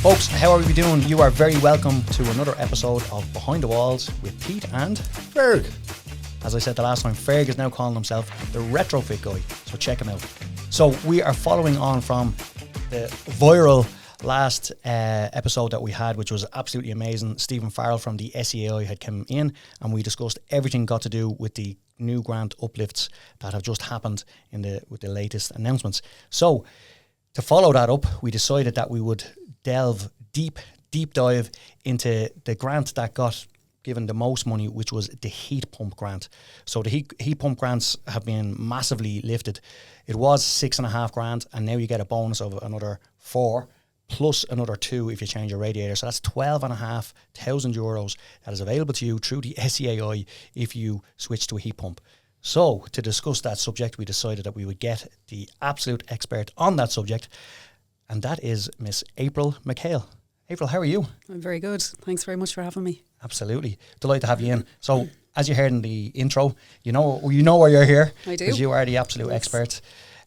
Folks, how are we doing? You are very welcome to another episode of Behind the Walls with Pete and Ferg. As I said the last time, Ferg is now calling himself the Retrofit guy, so check him out. So we are following on from the viral last episode that we had, which was absolutely amazing. Stephen Farrell from the SEAI had come in and we discussed everything got to do with the new grant uplifts that have just happened with the latest announcements. So to follow that up, we decided that we would delve deep dive into the grant that got given the most money, which was the heat pump grant. So the heat pump grants have been massively lifted. It was $6,500 and now you get a bonus of another 4 plus another 2 if you change your radiator. So that's €12,500 that is available to you through the SEAI if you switch to a heat pump. So to discuss that subject, we decided that we would get the absolute expert on that subject, and that is Miss April McHale. April, how are you? I'm very good. Thanks very much for having me. Absolutely. Delighted to have you in. So, as you heard in the intro, you know why you're here. I do. Because you are the absolute expert.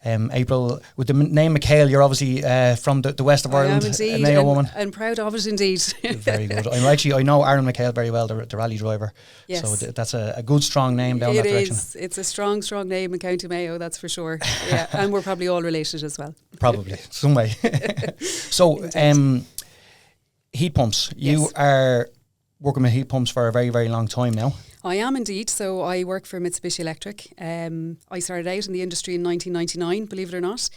April, with the name McHale, you're obviously from the west of Ireland. I am indeed. A Mayo woman. And proud of it indeed. Very good. I know Aaron McHale very well, the rally driver. Yes. So that's a good, strong name down that direction. It is. It's a strong name in County Mayo, that's for sure. Yeah, and we're probably all related as well. Probably, some way. So, heat pumps. Yes. You are working with heat pumps for a very, very long time now. I am indeed. So I work for Mitsubishi Electric. I started out in the industry in 1999, believe it or not,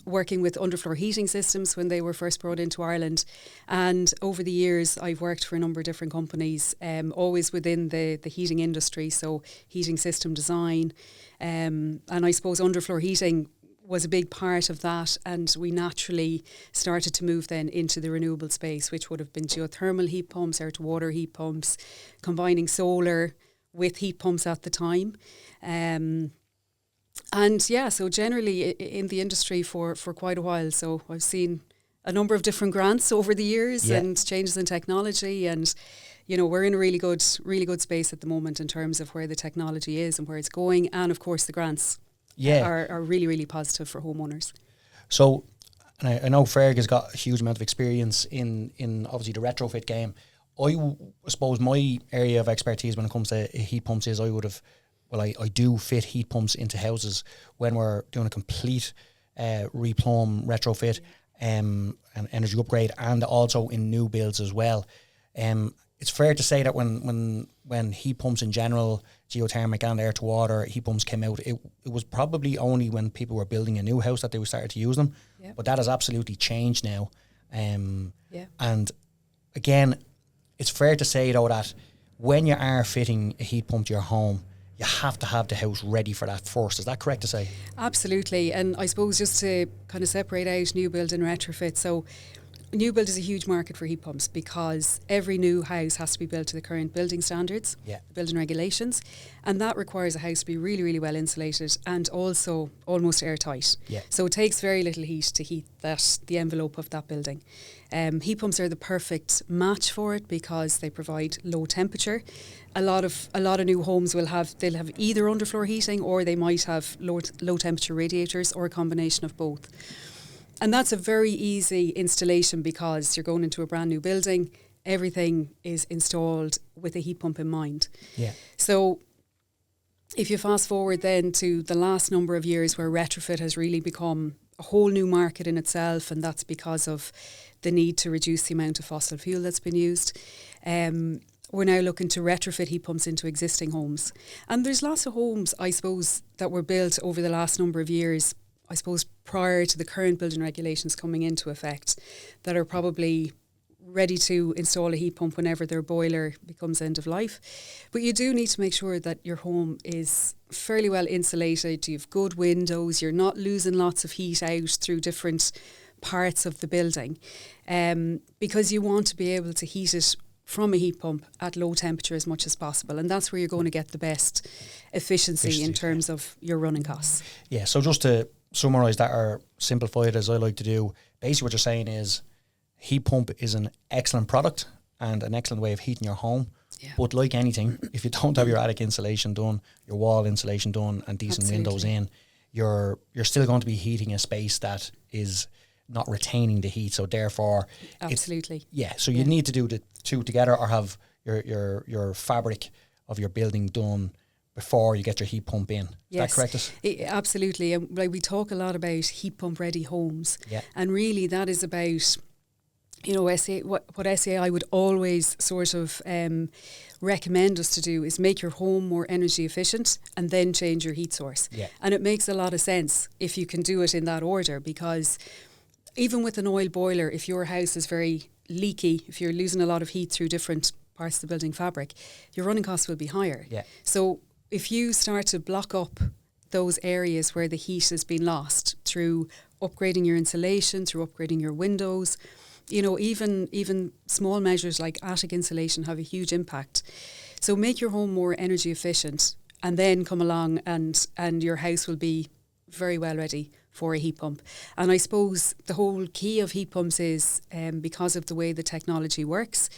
working with underfloor heating systems when they were first brought into Ireland. And over the years, I've worked for a number of different companies, always within the heating industry, so heating system design. And I suppose underfloor heating was a big part of that, and we naturally started to move then into the renewable space, which would have been geothermal heat pumps, air-to-water heat pumps, combining solar with heat pumps at the time. So generally in the industry for quite a while. So I've seen a number of different grants over the years and changes in technology, and we're in a really good space at the moment in terms of where the technology is and where it's going, and of course the grants. Are really, really positive for homeowners. So, and I know Ferg has got a huge amount of experience in obviously the retrofit game. I suppose my area of expertise when it comes to heat pumps is I do fit heat pumps into houses when we're doing a complete replumb retrofit and energy upgrade, and also in new builds as well. It's fair to say that when heat pumps in general, geothermic and air to water heat pumps came out, it was probably only when people were building a new house that they started to use them. Yeah. But that has absolutely changed now. And again, it's fair to say though that when you are fitting a heat pump to your home, you have to have the house ready for that first. Is that correct to say? Absolutely. And I suppose just to kind of separate out new build and retrofit. So new build is a huge market for heat pumps because every new house has to be built to the current building standards, building regulations, and that requires a house to be really, really well insulated and also almost airtight. Yeah. So it takes very little heat to heat the envelope of that building. Heat pumps are the perfect match for it because they provide low temperature. A lot of new homes they'll have either underfloor heating or they might have low temperature radiators or a combination of both. And that's a very easy installation because you're going into a brand new building. Everything is installed with a heat pump in mind. Yeah. So if you fast forward then to the last number of years where retrofit has really become a whole new market in itself, and that's because of the need to reduce the amount of fossil fuel that's been used. We're now looking to retrofit heat pumps into existing homes. And there's lots of homes, I suppose, that were built over the last number of years, I suppose, prior to the current building regulations coming into effect, that are probably ready to install a heat pump whenever their boiler becomes end of life. But you do need to make sure that your home is fairly well insulated, you have good windows, you're not losing lots of heat out through different parts of the building, because you want to be able to heat it from a heat pump at low temperature as much as possible, and that's where you're going to get the best efficiency in terms of your running costs. Yeah, so just to summarise that or simplify it as I like to do, basically what you're saying is heat pump is an excellent product and an excellent way of heating your home. Yeah. But like anything, if you don't have your attic insulation done, your wall insulation done and decent windows in, you're still going to be heating a space that is not retaining the heat. So therefore, absolutely, so you need to do the two together, or have your fabric of your building done before you get your heat pump in. Is that correct? Absolutely. And like, we talk a lot about heat pump ready homes, and really that is about, you know, what SEAI would always sort of recommend us to do is make your home more energy efficient and then change your heat source. And it makes a lot of sense if you can do it in that order, because even with an oil boiler, if your house is very leaky, if you're losing a lot of heat through different parts of the building fabric, your running costs will be higher. So if you start to block up those areas where the heat has been lost through upgrading your insulation, through upgrading your windows, you know, even small measures like attic insulation have a huge impact. So make your home more energy efficient, and then come along and your house will be very well ready for a heat pump. And I suppose the whole key of heat pumps is, because of the way the technology works,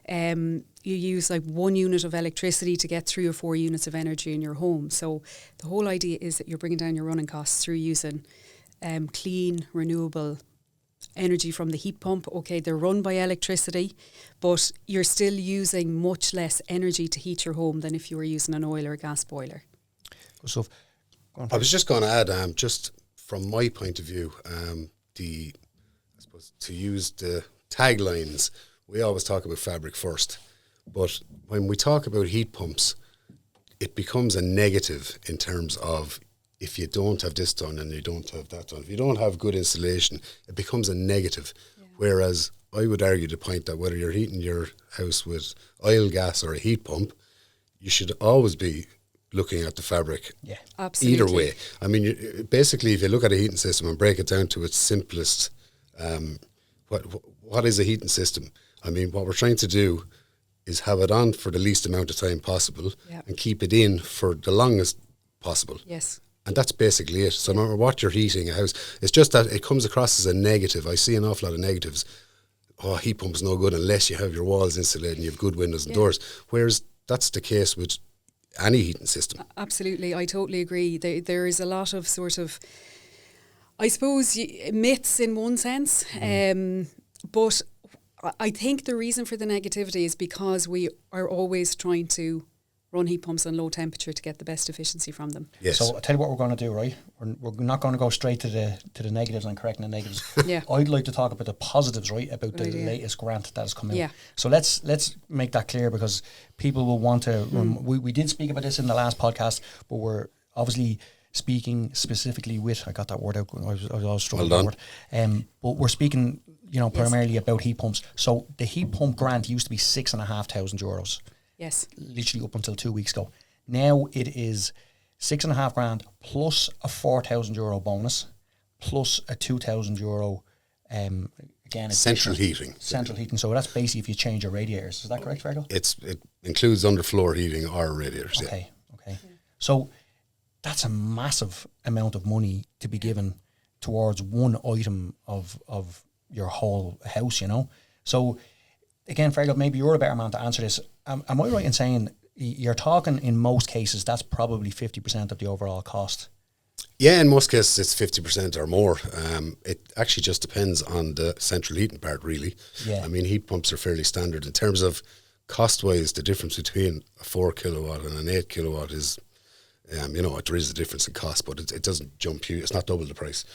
you use like 1 unit of electricity to get 3 or 4 units of energy in your home. So the whole idea is that you're bringing down your running costs through using clean, renewable energy from the heat pump. Okay, they're run by electricity, but you're still using much less energy to heat your home than if you were using an oil or a gas boiler. So, I was just going to add, just from my point of view, I suppose to use the taglines, we always talk about fabric first, but when we talk about heat pumps, it becomes a negative in terms of if you don't have this done and you don't have that done. If you don't have good insulation, it becomes a negative. Whereas I would argue the point that whether you're heating your house with oil, gas or a heat pump, you should always be looking at the fabric. Absolutely. Either way. I mean, basically, if you look at a heating system and break it down to its simplest, what is a heating system? I mean, what we're trying to do is have it on for the least amount of time possible and keep it in for the longest possible. And that's basically it. So no matter what you're heating a house, it's just that it comes across as a negative. I see an awful lot of negatives. Oh, heat pump's no good unless you have your walls insulated and you have good windows and doors. Whereas that's the case with any heating system. Absolutely, I totally agree. There is a lot of sort of, I suppose, myths in one sense, but I think the reason for the negativity is because we are always trying to run heat pumps on low temperature to get the best efficiency from them. So I'll tell you what we're going to do, right? We're not going to go straight to the negatives and correcting the negatives. I'd like to talk about the positives, right? About the latest grant that has come out. So let's make that clear, because people will want to. We did speak about this in the last podcast, but we're obviously speaking specifically with. I got that word out. I was struggling with the word. But we're speaking, you know, primarily about heat pumps. So the heat pump grant used to be €6,500. Literally up until 2 weeks ago. Now it is €6,500 plus a €4,000 bonus, plus a €2,000 again. Central heating. Central heating. So that's basically if you change your radiators. Is that correct, Fergal? It includes underfloor heating or radiators. Okay. So that's a massive amount of money to be given towards one item of your whole house, you know. So again, Fergal, maybe you're a better man to answer this. Am I right in saying you're talking in most cases that's probably 50% of the overall cost? Yeah, in most cases it's 50% or more. It actually just depends on the central heating part, really. I mean, heat pumps are fairly standard. In terms of cost-wise, the difference between a 4 kilowatt and an 8 kilowatt is, you know, there is a difference in cost, but it doesn't jump huge. It's not double the price.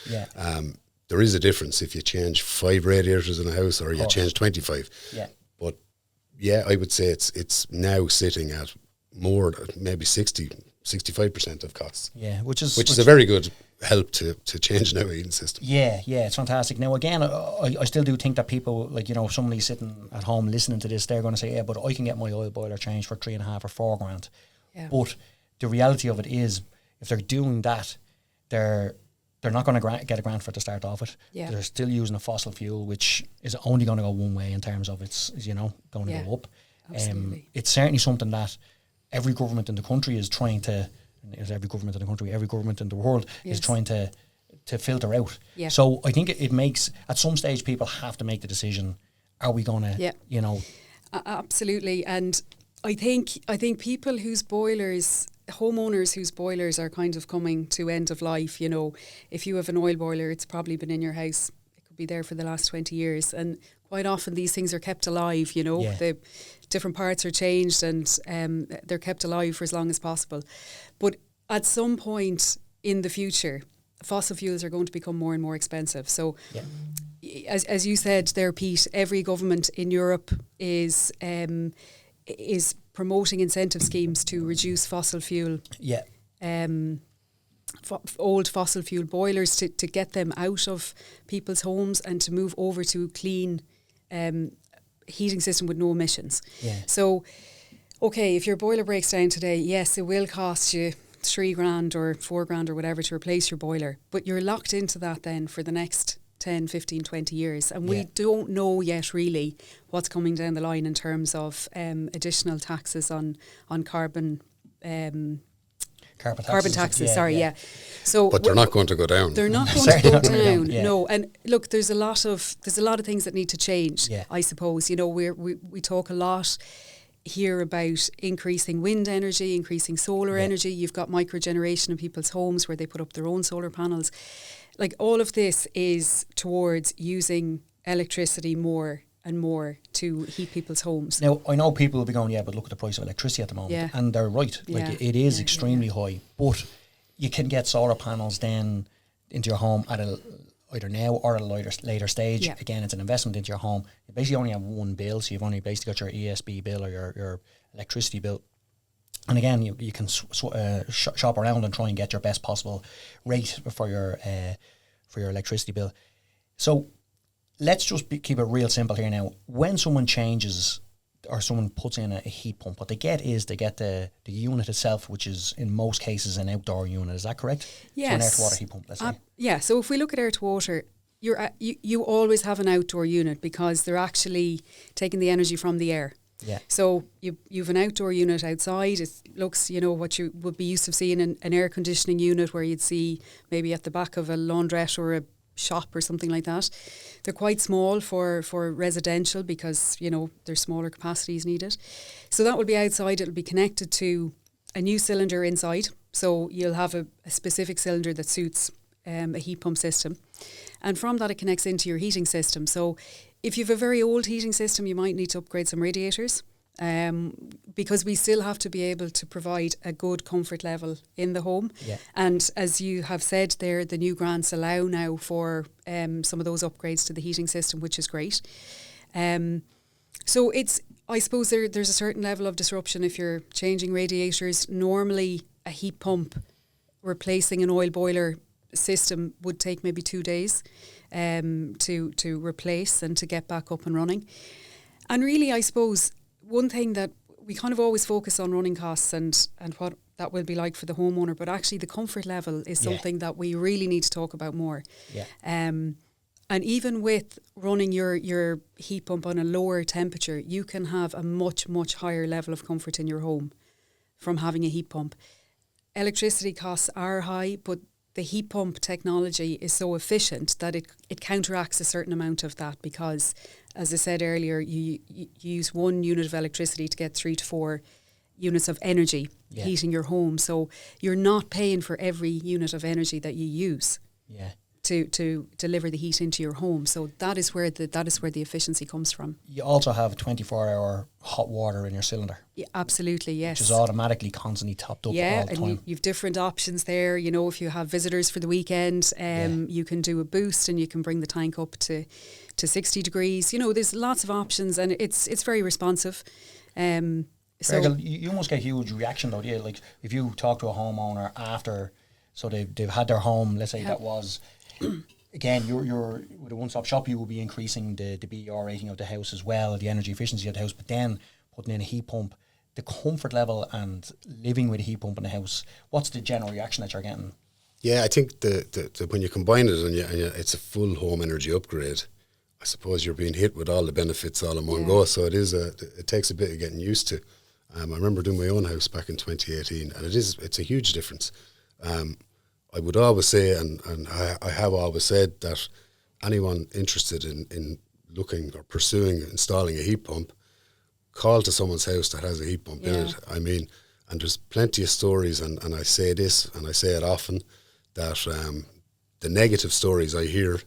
There is a difference if you change 5 radiators in a house or you change 25. But yeah, I would say it's now sitting at more, maybe 65% of costs. Which is a very good help to change now a heating system. It's fantastic. Now again, I still do think that people, like, you know, somebody sitting at home listening to this, they're going to say, yeah, but I can get my oil boiler changed for $3,500 or $4,000. But the reality of it is, if they're doing that, they're not going to get a grant for it to start off with. They're still using a fossil fuel, which is only going to go one way in terms of it's, you know, going to go up. It's certainly something that every government in the country is trying to, every government in the world is trying to filter out. So I think it makes, at some stage, people have to make the decision, are we going to, you know. Absolutely. And I think people whose boilers, homeowners whose boilers are kind of coming to end of life, you know, if you have an oil boiler, it's probably been in your house, it could be there for the last 20 years. And quite often these things are kept alive, you know, the different parts are changed and they're kept alive for as long as possible. But at some point in the future, fossil fuels are going to become more and more expensive. So as you said there, Pete, every government in Europe is promoting incentive schemes to reduce fossil fuel. Old fossil fuel boilers to get them out of people's homes and to move over to clean heating system with no emissions. So, okay, if your boiler breaks down today, yes, it will cost you $3,000 or $4,000 or whatever to replace your boiler, but you're locked into that then for the next 10, 15, 20 years. And we don't know yet really what's coming down the line in terms of additional taxes on carbon taxes. So, but they're not going to go down. They're not going to go down. No, and look, there's a lot of things that need to change. I suppose, you know, we talk a lot here about increasing wind energy, increasing solar energy. You've got microgeneration in people's homes where they put up their own solar panels. Like, all of this is towards using electricity more and more to heat people's homes. Now, I know people will be going, but look at the price of electricity at the moment. And they're right. Like, it is extremely high. But you can get solar panels then into your home at either now or at a later stage. Again, it's an investment into your home. You basically only have one bill, so you've only basically got your ESB bill or your electricity bill. And again, you can shop around and try and get your best possible rate for your electricity bill. So let's just keep it real simple here now. When someone changes or someone puts in a heat pump, what they get the unit itself, which is in most cases an outdoor unit. Is that correct? Yes. So an air-to-water heat pump, let's say. So if we look at air-to-water, you always have an outdoor unit because they're actually taking the energy from the air. So you've an outdoor unit outside. It looks, you know, what you would be used to seeing in an air conditioning unit where you'd see maybe at the back of a laundrette or a shop or something like that. They're quite small for residential because, you know, there's smaller capacities needed. So that will be outside. It'll be connected to a new cylinder inside. So you'll have a specific cylinder that suits a heat pump system. And from that it connects into your heating system. So if you have a very old heating system, you might need to upgrade some radiators because we still have to be able to provide a good comfort level in the home. And as you have said there, the new grants allow now for some of those upgrades to the heating system, which is great. So I suppose there's a certain level of disruption if you're changing radiators. Normally a heat pump replacing an oil boiler system would take maybe 2 days to replace and to get back up and running. And really, I suppose one thing that we kind of always focus on running costs and what that will be like for the homeowner, but actually the comfort level is something that we really need to talk about more. And even with running your heat pump on a lower temperature, you can have a much, much higher level of comfort in your home from having a heat pump. Electricity costs are high, but the heat pump technology is so efficient that it counteracts a certain amount of that because, as I said earlier, you use 1 unit of electricity to get 3 to 4 units of energy heating your home. So you're not paying for every unit of energy that you use to deliver the heat into your home. So that is where the efficiency comes from. You also have 24-hour hot water in your cylinder. Yeah, absolutely, yes. Which is automatically constantly topped up all the time. Yeah, and you've different options there. You know, if you have visitors for the weekend, you can do a boost and you can bring the tank up to 60 degrees. You know, there's lots of options and it's very responsive. So you must get a huge reaction though, yeah. Like if you talk to a homeowner after, so they've had their home, let's say that was, again, you're with a one-stop shop, you will be increasing the BER rating of the house as well, the energy efficiency of the house, but then putting in a heat pump, the comfort level and living with a heat pump in the house, what's the general reaction that you're getting? Yeah, I think the when you combine it and it's a full home energy upgrade, I suppose you're being hit with all the benefits all in one go. So it takes a bit of getting used to. I remember doing my own house back in 2018, and it's a huge difference. I would always say, and I have always said, that anyone interested in looking or pursuing installing a heat pump, call to someone's house that has a heat pump in it. I mean, and there's plenty of stories, and I say this, and I say it often, that the negative stories I hear,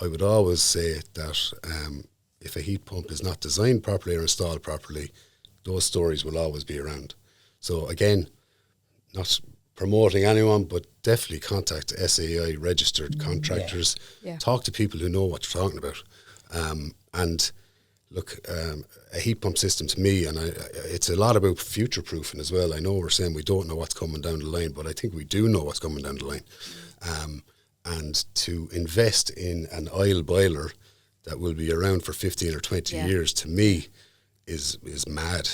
I would always say that if a heat pump is not designed properly or installed properly, those stories will always be around. So again, not promoting anyone, but definitely contact SEAI registered contractors. Talk to people who know what you're talking about. And look, a heat pump system to me, and it's a lot about future proofing as well. I know we're saying we don't know what's coming down the line, but I think we do know what's coming down the line. And to invest in an oil boiler that will be around for 15 or 20 years, to me, is mad,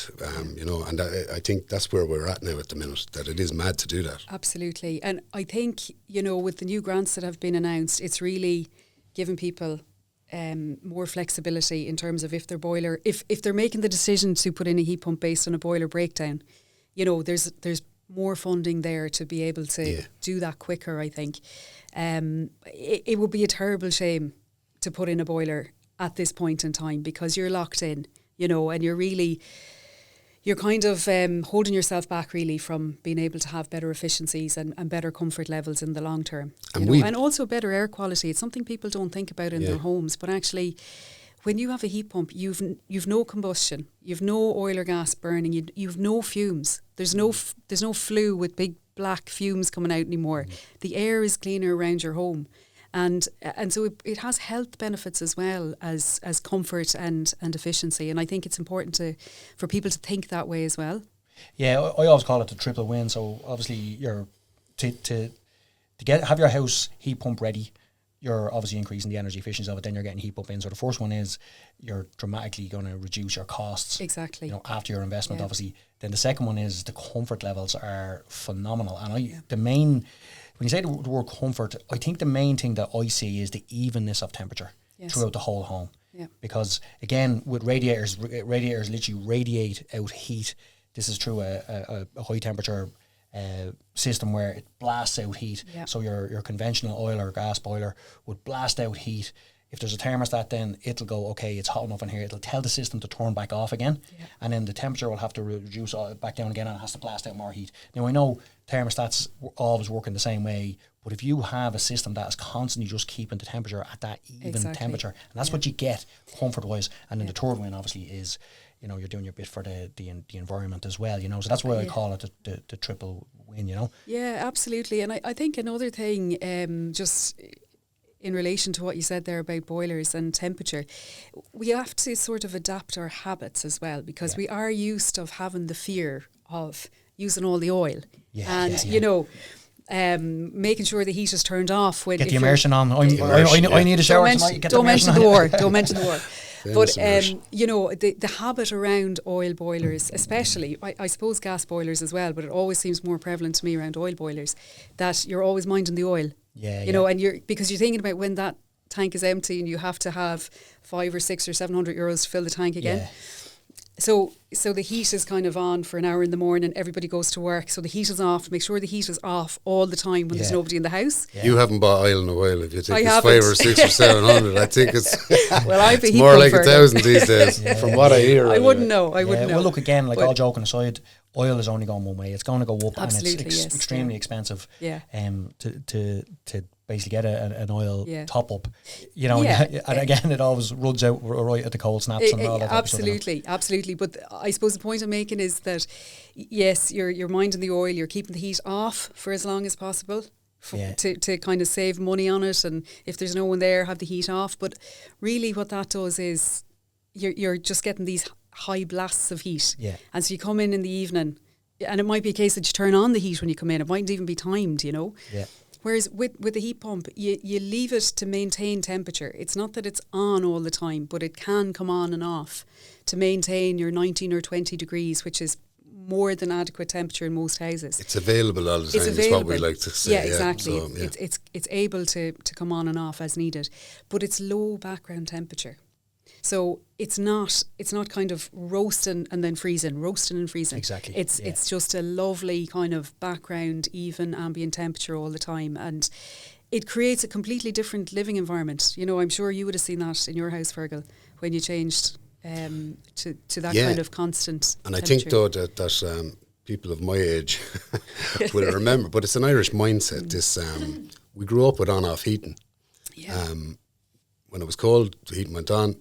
you know, and I think that's where we're at now at the minute, that it is mad to do that. Absolutely. And I think, you know, with the new grants that have been announced, it's really giving people more flexibility in terms of if their boiler, if they're making the decision to put in a heat pump based on a boiler breakdown, you know, there's more funding there to be able to do that quicker, I think. It would be a terrible shame to put in a boiler at this point in time, because you're locked in, you know, and you're kind of holding yourself back really from being able to have better efficiencies and better comfort levels in the long term. And also better air quality. It's something people don't think about in their homes, but actually when you have a heat pump, you've no combustion, you've no oil or gas burning, you've no fumes. There's no flue with big black fumes coming out anymore. The air is cleaner around your home. And so it has health benefits as well as comfort and efficiency. And I think it's important for people to think that way as well. Yeah, I always call it the triple win. So obviously you're to have your house heat pump ready, you're obviously increasing the energy efficiency of it, then you're getting heat pump in. So the first one is you're dramatically going to reduce your costs. Exactly. You know, after your investment, obviously. Then the second one is the comfort levels are phenomenal. And when you say the word comfort, I think the main thing that I see is the evenness of temperature throughout the whole home. Yeah. Because again, with radiators literally radiate out heat. This is through a high temperature system where it blasts out heat. Yeah. So your conventional oil or gas boiler would blast out heat. If there's a thermostat, then it'll go, okay, it's hot enough in here. It'll tell the system to turn back off again. Yeah. And then the temperature will have to reduce back down again, and it has to blast out more heat. Now, I know thermostats always work in the same way, but if you have a system that is constantly just keeping the temperature at that even temperature, and that's what you get comfort-wise. And then the third one, obviously, is, you know, you're doing your bit for the environment as well, you know. So that's why I call it the triple win, you know. Yeah, absolutely. And I think another thing, just in relation to what you said there about boilers and temperature, we have to sort of adapt our habits as well, because we are used of having the fear of using all the oil you know, making sure the heat is turned off. When get the immersion on. I need a shower tonight. Don't mention the war. Don't mention the war. But, you know, the habit around oil boilers, especially, I suppose gas boilers as well, but it always seems more prevalent to me around oil boilers, that you're always minding the oil. You know, and because you're thinking about when that tank is empty and you have to have 500 or 600 or 700 euros to fill the tank again. So the heat is kind of on for an hour in the morning, everybody goes to work, so the heat is off. Make sure the heat is off all the time when there's nobody in the house. You haven't bought oil in a while. If you think it's 500 or 600 or 700, I think it's well, I've it's more like 1,000 these days from what I hear. I wouldn't know. I wouldn't know. Well, look, again, like all joking aside, oil is only going one way. It's going to go up, absolutely, and it's extremely expensive to basically get an oil top up, you know, and again, it always runs out right at the cold snaps and all that. Absolutely. But I suppose the point I'm making is that, yes, you're minding the oil, you're keeping the heat off for as long as possible to kind of save money on it, and if there's no one there, have the heat off. But really what that does is you're just getting these high blasts of heat. And so you come in the evening, and it might be a case that you turn on the heat when you come in. It mightn't even be timed, you know. Whereas with the heat pump, you leave it to maintain temperature. It's not that it's on all the time, but it can come on and off to maintain your 19 or 20 degrees, which is more than adequate temperature in most houses. It's available all the time, is what we like to say. Yeah, exactly. So, it's able to come on and off as needed. But it's low background temperature. So it's not kind of roasting and freezing. Exactly. It's just a lovely kind of background, even ambient temperature all the time, and it creates a completely different living environment. You know, I'm sure you would have seen that in your house, Fergal, when you changed to that kind of constant. And I temperature. think though that people of my age will remember, but it's an Irish mindset. This we grew up with on-off heating. Yeah. When it was cold, the heating went on,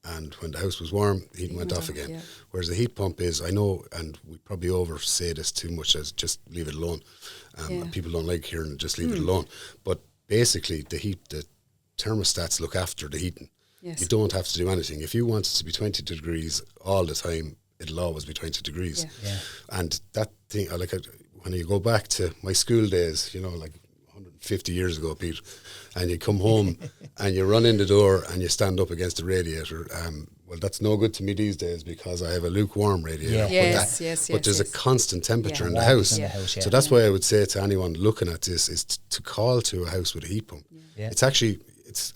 and when the house was warm, the heating went off again. Yeah. Whereas the heat pump is, I know, and we probably oversay this too much, as just leave it alone. And people don't like hearing just leave it alone. But basically, the thermostats look after the heating. Yes. You don't have to do anything. If you want it to be 22 degrees all the time, it'll always be 20 degrees. Yeah. And that thing, when you go back to my school days, 150 years ago, Pete, and you come home and you run in the door and you stand up against the radiator, well, that's no good to me these days because I have a lukewarm radiator. Yeah. But there's a constant temperature in the Warmth house. in the house, yeah. So that's why I would say to anyone looking at this is to call to a house with a heat pump. Yeah. It's actually, it's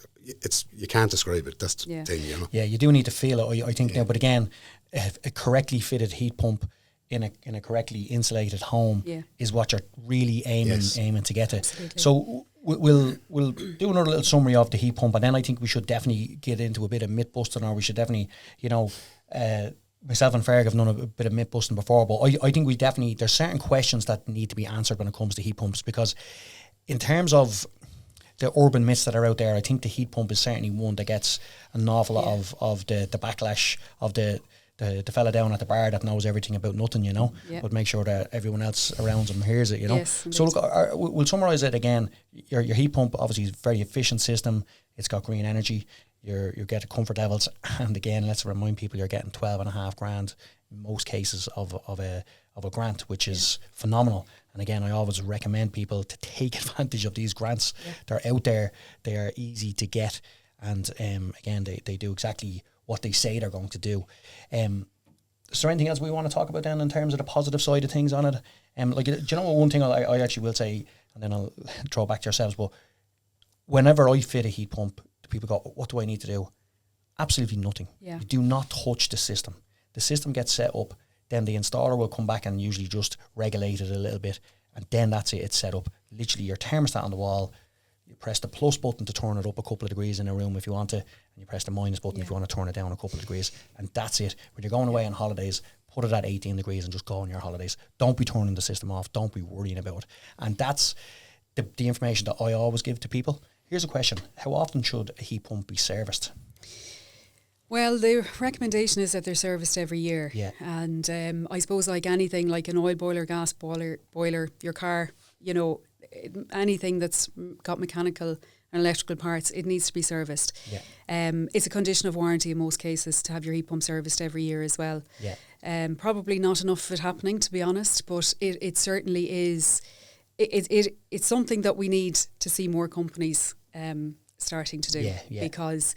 you can't describe it. That's the thing, Yeah, you do need to feel it, I think now. But again, a correctly fitted heat pump in a correctly insulated home is what you're really aiming to get to. Absolutely. So we'll do another little summary of the heat pump, and then I think we should definitely get into a bit of myth busting, or we should definitely, myself and Ferg have done a bit of myth busting before, but I think there's certain questions that need to be answered when it comes to heat pumps, because in terms of the urban myths that are out there, I think the heat pump is certainly one that gets an awful lot of the backlash of the fella down at the bar that knows everything about nothing, but make sure that everyone else around him hears it, Yes, So look, we'll summarise it again. Your heat pump obviously is a very efficient system. It's got green energy. You get the comfort levels, and again, let's remind people you're getting $12,500 in most cases of a grant, which is phenomenal. And again, I always recommend people to take advantage of these grants. They're out there. They are easy to get, and again, they do exactly what they say they're going to do. Is there anything else we want to talk about then in terms of the positive side of things on it? Do you know what, one thing I actually will say, and then I'll throw back to yourselves, but whenever I fit a heat pump, people go, what do I need to do? Absolutely nothing. Yeah. You do not touch the system. The system gets set up, then the installer will come back and usually just regulate it a little bit, and then that's it, it's set up. Literally your thermostat on the wall, you press the plus button to turn it up a couple of degrees in a room if you want to, and you press the minus button if you want to turn it down a couple of degrees, and that's it. When you're going away on holidays, put it at 18 degrees and just go on your holidays. Don't be turning the system off. Don't be worrying about it. And that's the information that I always give to people. Here's a question. How often should a heat pump be serviced? Well, the recommendation is that they're serviced every year. Yeah. And I suppose like anything, like an oil boiler, gas boiler, your car, anything that's got mechanical and electrical parts, it needs to be serviced. Yeah. It's a condition of warranty in most cases to have your heat pump serviced every year as well. Yeah. Probably not enough of it happening, to be honest, but it certainly is. It's something that we need to see more companies starting to do. Yeah. Because,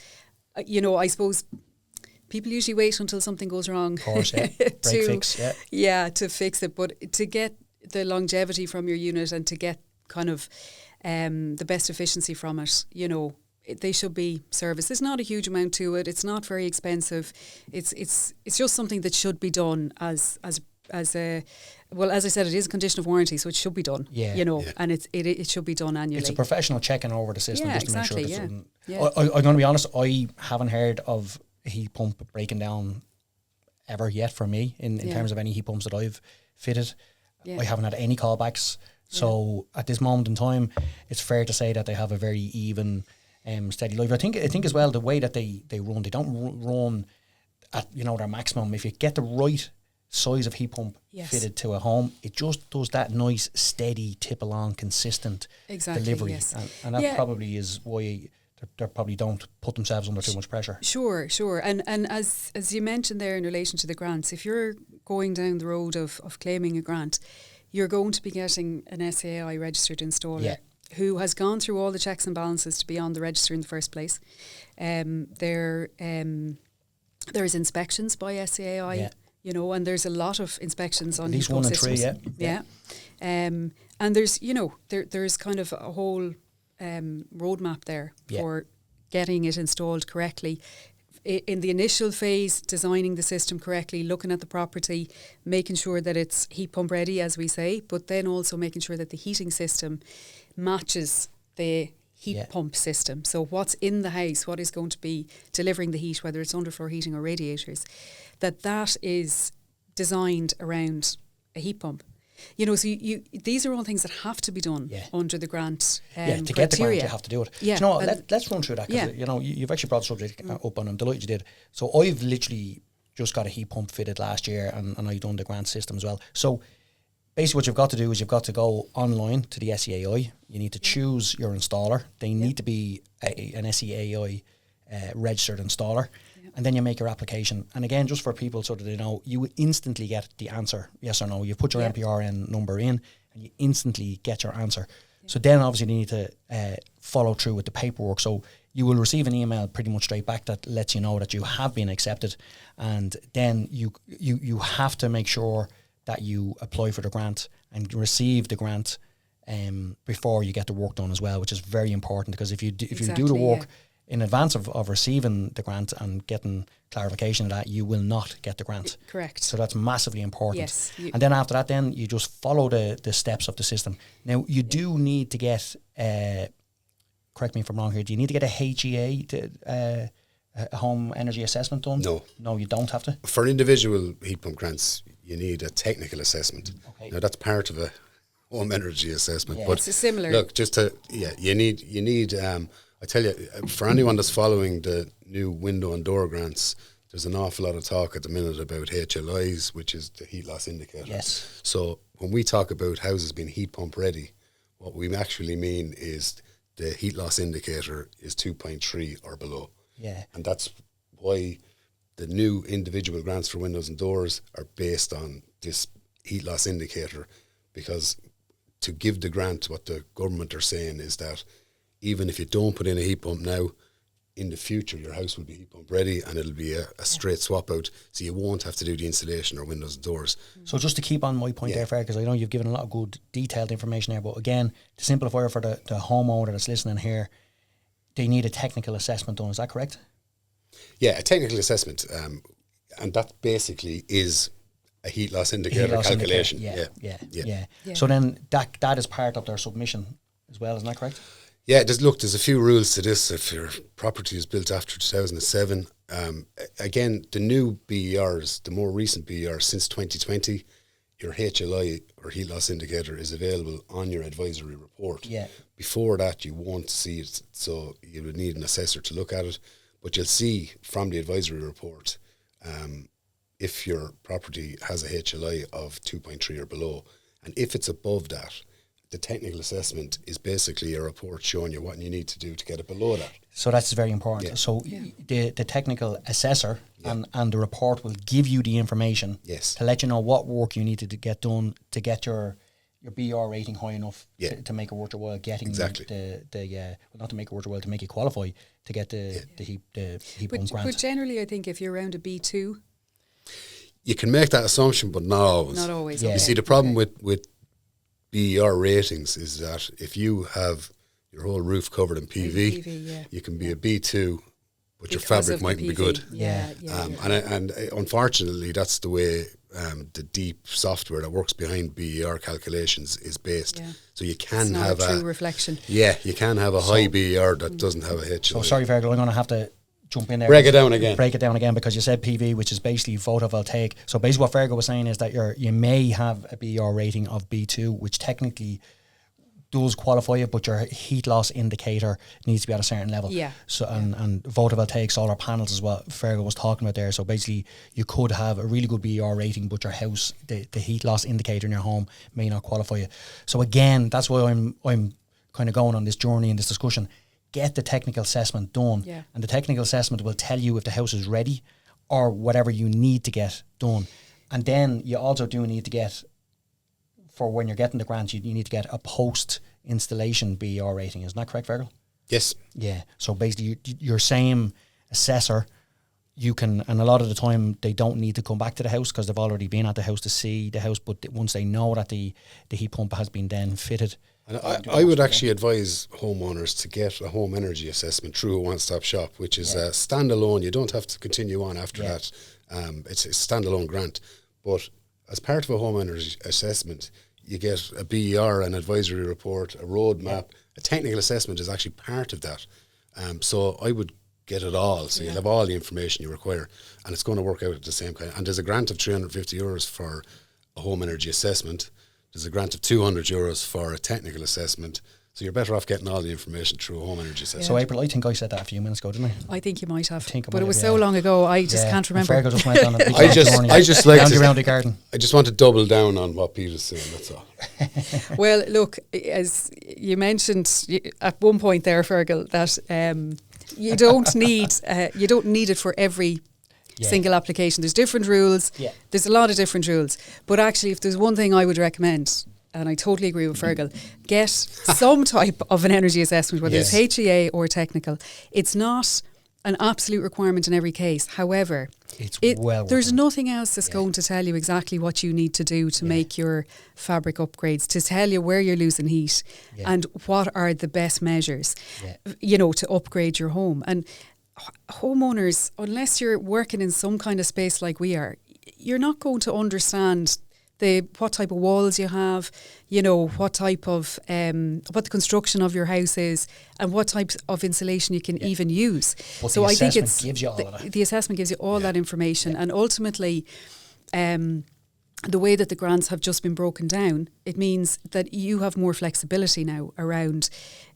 I suppose people usually wait until something goes wrong. Of course, yeah. Break fix, yeah. Yeah, to fix it. But to get the longevity from your unit and to get kind of the best efficiency from it, they should be serviced. There's not a huge amount to it. It's not very expensive. It's just something that should be done as a, well, as I said, it is a condition of warranty, so it should be done. And it should be done annually. It's a professional checking over the system just to make sure that I'm going to be honest, I haven't heard of a heat pump breaking down ever yet for me in terms of any heat pumps that I've fitted. I haven't had any callbacks. So at this moment in time, it's fair to say that they have a very even, steady life. I think as well, the way that they run, they don't run at their maximum. If you get the right size of heat pump fitted to a home, it just does that nice, steady, tip along, consistent delivery. Yes. And that probably is why they probably don't put themselves under too much pressure. Sure. And as you mentioned there in relation to the grants, if you're going down the road of claiming a grant, you're going to be getting an SEAI registered installer who has gone through all the checks and balances to be on the register in the first place. There is inspections by SEAI. And there's a lot of inspections on these 1 and 3, and there's there's kind of a whole roadmap there for getting it installed correctly. In the initial phase, designing the system correctly, looking at the property, making sure that it's heat pump ready, as we say, but then also making sure that the heating system matches the heat pump system. So what's in the house, what is going to be delivering the heat, whether it's underfloor heating or radiators, that is designed around a heat pump. You know, so these are all things that have to be done under the grant to criteria. get the grant, you have to do it. Yeah. Do you know what, let's run through that, because you know, you've actually brought the subject up, and I'm delighted you did. So I've literally just got a heat pump fitted last year, and I've done the grant system as well. So basically what you've got to do is you've got to go online to the SEAI. You need to choose your installer. They need to be an SEAI registered installer. And then you make your application. And again, just for people so that they know, you instantly get the answer, yes or no. You put your MPRN number in and you instantly get your answer. So then obviously you need to follow through with the paperwork. So you will receive an email pretty much straight back that lets you know that you have been accepted. And then you have to make sure that you apply for the grant and receive the grant before you get the work done as well, which is very important, because if you do the work in advance of receiving the grant and getting clarification of that, you will not get the grant. Correct. So that's massively important. Yes. And then after that, then you just follow the steps of the system. Now, you do need to get, correct me if I'm wrong here, do you need to get a HEA, a home energy assessment done? No. No, you don't have to? For individual heat pump grants, you need a technical assessment. Okay. Now, that's part of a home energy assessment. Yeah. But It's a similar. look, you need I tell you, for anyone that's following the new window and door grants, there's an awful lot of talk at the minute about HLIs, which is the heat loss indicator. Yes. So when we talk about houses being heat pump ready, what we actually mean is the heat loss indicator is 2.3 or below. Yeah. And that's why the new individual grants for windows and doors are based on this heat loss indicator, because to give the grant, what the government are saying is that even if you don't put in a heat pump now, in the future your house will be heat pump ready, and it'll be a straight swap out, so you won't have to do the insulation or windows and doors. So just to keep on my point there, Ferg, because I know you've given a lot of good detailed information there, but again, to simplify it for the homeowner that's listening here, they need a technical assessment done, is that correct? Yeah, a technical assessment, and that basically is a heat loss indicator calculation. Yeah. So then that is part of their submission as well, isn't that correct? Yeah, there's a few rules to this. If your property is built after 2007, again, the new BERs, the more recent BERs since 2020, your HLI or heat loss indicator is available on your advisory report. Yeah. Before that, you won't see it, so you would need an assessor to look at it. But you'll see from the advisory report if your property has a HLI of 2.3 or below. And if it's above that, the technical assessment is basically a report showing you what you need to do to get it below that. So that's very important. Yeah. So the technical assessor and the report will give you the information to let you know what work you need to get done to get your BR rating high enough to make it worth your while getting not to make it worth your while, to make you qualify to get the heat pump grant. But generally, I think if you're around a B2, you can make that assumption, but not always. Not always. Yeah. You see, the problem with BER ratings is that if you have your whole roof covered in PV, you can be a B2, but your fabric mightn't be good. And unfortunately, that's the way the deep software that works behind BER calculations is based. So you can have a true reflection. Yeah, you can have a high BER that doesn't have a HLI. So sorry, Fergal, I'm going to have to jump in there. Break it down again because you said PV, which is basically photovoltaic. So basically what Fergal was saying is that you may have a BER rating of B2, which technically does qualify you, but your heat loss indicator needs to be at a certain level. Yeah. So and photovoltaic solar panels is what Fergal was talking about there. So basically you could have a really good BER rating, but your house, the heat loss indicator in your home may not qualify you. So again, that's why I'm kind of going on this journey and this discussion. Get the technical assessment done, and the technical assessment will tell you if the house is ready or whatever you need to get done. And then you also do need to get, for when you're getting the grant, you need to get a post-installation BER rating. Isn't that correct, Fergal? Yes. Yeah. So basically, your same assessor, you can, and a lot of the time they don't need to come back to the house because they've already been at the house to see the house. But once they know that the heat pump has been then fitted. And I would actually advise homeowners to get a home energy assessment through a one-stop shop, which is a standalone. You don't have to continue on after that. It's a standalone grant. But as part of a home energy assessment, you get a BER, an advisory report, a roadmap, a technical assessment is actually part of that. So I would get it all. So you'll have all the information you require, and it's going to work out at the same kind. And there's a grant of €350 for a home energy assessment. There's a grant of €200 for a technical assessment. So you're better off getting all the information through a home energy assessment. So April, I think I said that a few minutes ago, didn't I? I think you might have. But it was so long ago, I just can't remember. Fergal just went on a big I just like round to, around the garden. I just want to double down on what Peter's saying, that's all. Well, look, as you mentioned at one point there, Fergal, that you don't need it for every single application. There's different rules. Yeah. There's a lot of different rules. But actually, if there's one thing I would recommend, and I totally agree with Fergal, get some type of an energy assessment, whether it's HEA or technical. It's not an absolute requirement in every case. However, there's nothing else that's going to tell you exactly what you need to do to make your fabric upgrades, to tell you where you're losing heat and what are the best measures, to upgrade your home. And homeowners, unless you're working in some kind of space like we are, you're not going to understand what type of walls you have, what type of what the construction of your house is, and what types of insulation you can even use. But so I think gives you all of that. The assessment gives you all that information, and ultimately, the way that the grants have just been broken down, it means that you have more flexibility now around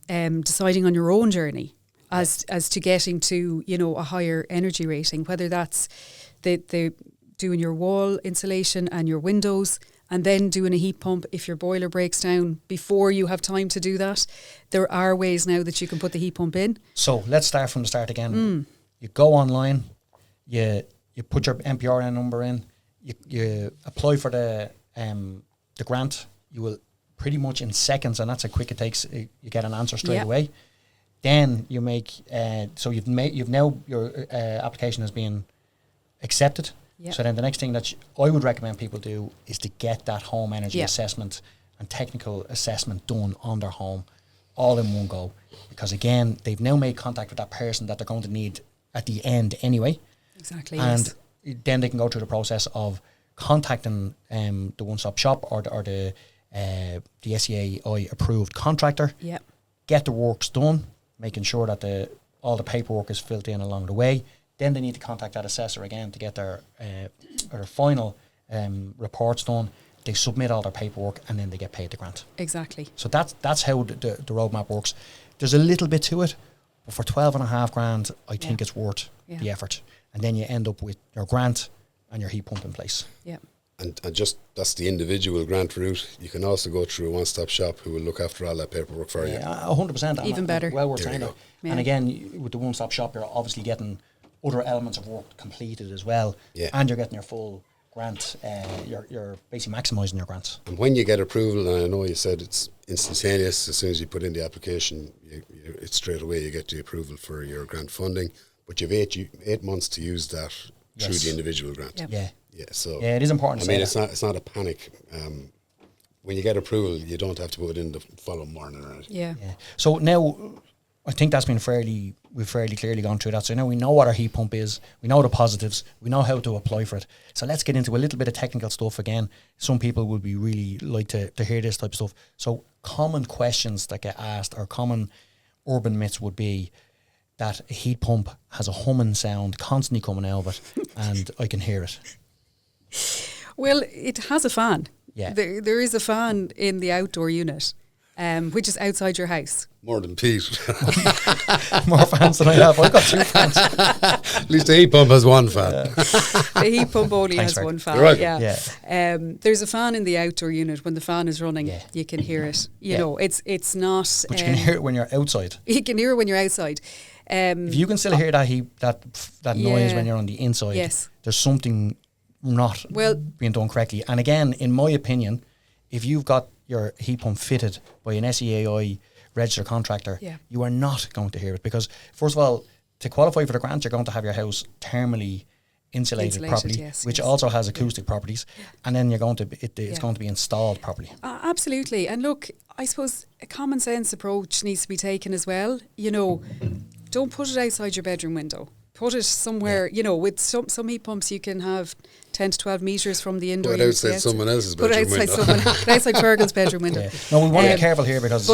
deciding on your own journey as to getting to a higher energy rating, whether that's the doing your wall insulation and your windows, and then doing a heat pump if your boiler breaks down before you have time to do that. There are ways now that you can put the heat pump in. So let's start from the start again. You go online, you put your MPRN number in, you apply for the grant. You will pretty much in seconds, and that's how quick it takes. You get an answer straight away. Then you make you've now your application has been accepted. Yep. So then the next thing that I would recommend people do is to get that home energy assessment and technical assessment done on their home all in one go. Because again, they've now made contact with that person that they're going to need at the end anyway. Exactly. And then they can go through the process of contacting the one-stop shop or the SEAI approved contractor. Yep. Get the works done, making sure that all the paperwork is filled in along the way. Then they need to contact that assessor again to get their final reports done. They submit all their paperwork, and then they get paid the grant. Exactly. So that's how the roadmap works. There's a little bit to it, but for $12,500, I think it's worth the effort. And then you end up with your grant and your heat pump in place. Yeah. And just that's the individual grant route. You can also go through a one-stop shop who will look after all that paperwork for you. 100%. Even better. Well worth saying that. And again, with the one-stop shop, you're obviously getting other elements of work completed as well, and you're getting your full grant. You're basically maximising your grants. And when you get approval, and I know you said it's instantaneous, as soon as you put in the application, it's straight away you get the approval for your grant funding. But you've 8 months to use that through the individual grant. Yep. Yeah. So it is important. It's not a panic. When you get approval, you don't have to put it in the following morning. Right? Yeah. So now, I think that's been we've fairly clearly gone through that. So now we know what our heat pump is, we know the positives, we know how to apply for it. So let's get into a little bit of technical stuff again. Some people would be really like to hear this type of stuff. So common questions that get asked, or common urban myths, would be that a heat pump has a humming sound constantly coming out of it, and I can hear it. Well, it has a fan. Yeah. There is a fan in the outdoor unit, which is outside your house. More than Pete. More fans than I have. I've got 2 fans. At least the heat pump has one fan. The heat pump only has one fan. Right. Yeah. There's a fan in the outdoor unit. When the fan is running, you can hear it. You know, it's not. But you can hear it when you're outside. You can hear it when you're outside. If you can still hear that noise when you're on the inside, there's something not being done correctly. And again, in my opinion, if you've got your heat pump fitted by an SEAI registered contractor, you are not going to hear it, because first of all, to qualify for the grant, you're going to have your house thermally insulated properly, which also has acoustic properties, and then you're going to it's going to be installed properly. Absolutely. And look, I suppose a common sense approach needs to be taken as well. You know, don't put it outside your bedroom window. Put it somewhere, you know, with some heat pumps you can have 10 to 12 metres from the indoor unit. Put it outside someone else's bedroom window. Put it outside Fergal's bedroom window. No, we want to be careful here, because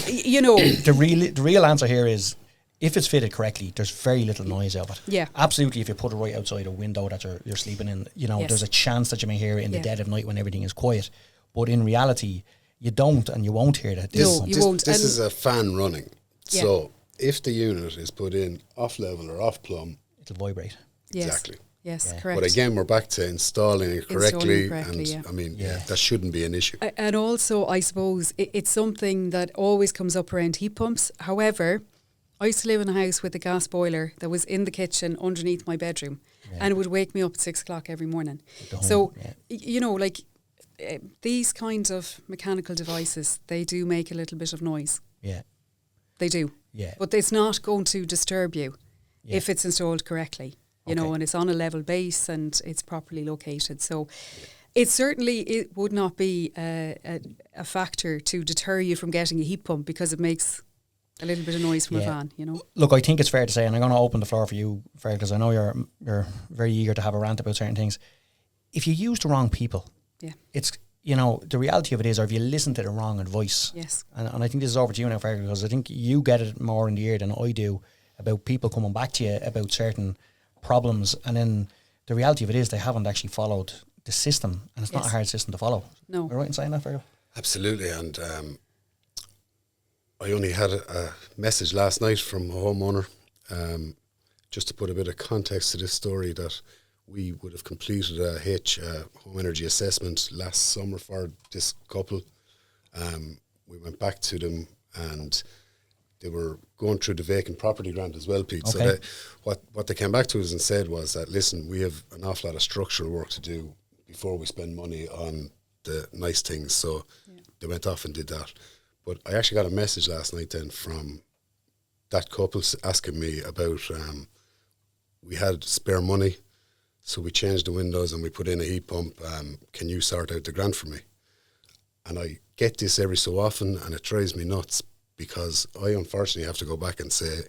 you know, The real answer here is, if it's fitted correctly, there's very little noise out of it. Yeah. Absolutely, if you put it right outside a window that you're sleeping in, you know, there's a chance that you may hear it in the dead of night when everything is quiet. But in reality, you don't and you won't hear that. You won't. This is a fan running. Yeah. So if the unit is put in off level or off plumb, It'll vibrate. Yes. exactly. Yes, Yeah. correct. But again, we're back to installing it correctly. Installing correctly, and yeah. I mean, Yeah. that shouldn't be an issue. And also, I suppose, it's something that always comes up around heat pumps. However, I used to live in a house with a gas boiler that was in the kitchen underneath my bedroom, and it would wake me up at 6 o'clock every morning. So, you know, like these kinds of mechanical devices, they do make a little bit of noise. Yeah. They do. Yeah. But it's not going to disturb you Yeah. if it's installed correctly, you know, and it's on a level base and it's properly located. So it would not be a factor to deter you from getting a heat pump because it makes a little bit of noise from a fan, you know. Look, I think it's fair to say, and I'm going to open the floor for you, Ferg, because I know you're very eager to have a rant about certain things. If you use the wrong people, it's, you know, the reality of it is, or if you listen to the wrong advice, and I think this is over to you now, Ferg, because I think you get it more in the ear than I do about people coming back to you about certain problems, and then the reality of it is they haven't actually followed the system, and it's not a hard system to follow. No. Am I right in saying that, Ferg? Absolutely. And I only had a message last night from a homeowner, just to put a bit of context to this story, that we would have completed a home energy assessment last summer for this couple. We went back to them and they were going through the vacant property grant as well, Pete. Okay. So what they came back to us and said was that, listen, we have an awful lot of structural work to do before we spend money on the nice things. So they went off and did that. But I actually got a message last night then from that couple asking me about, we had spare money, so we changed the windows and we put in a heat pump. Can you sort out the grant for me? And I get this every so often, and it drives me nuts, because I unfortunately have to go back and say,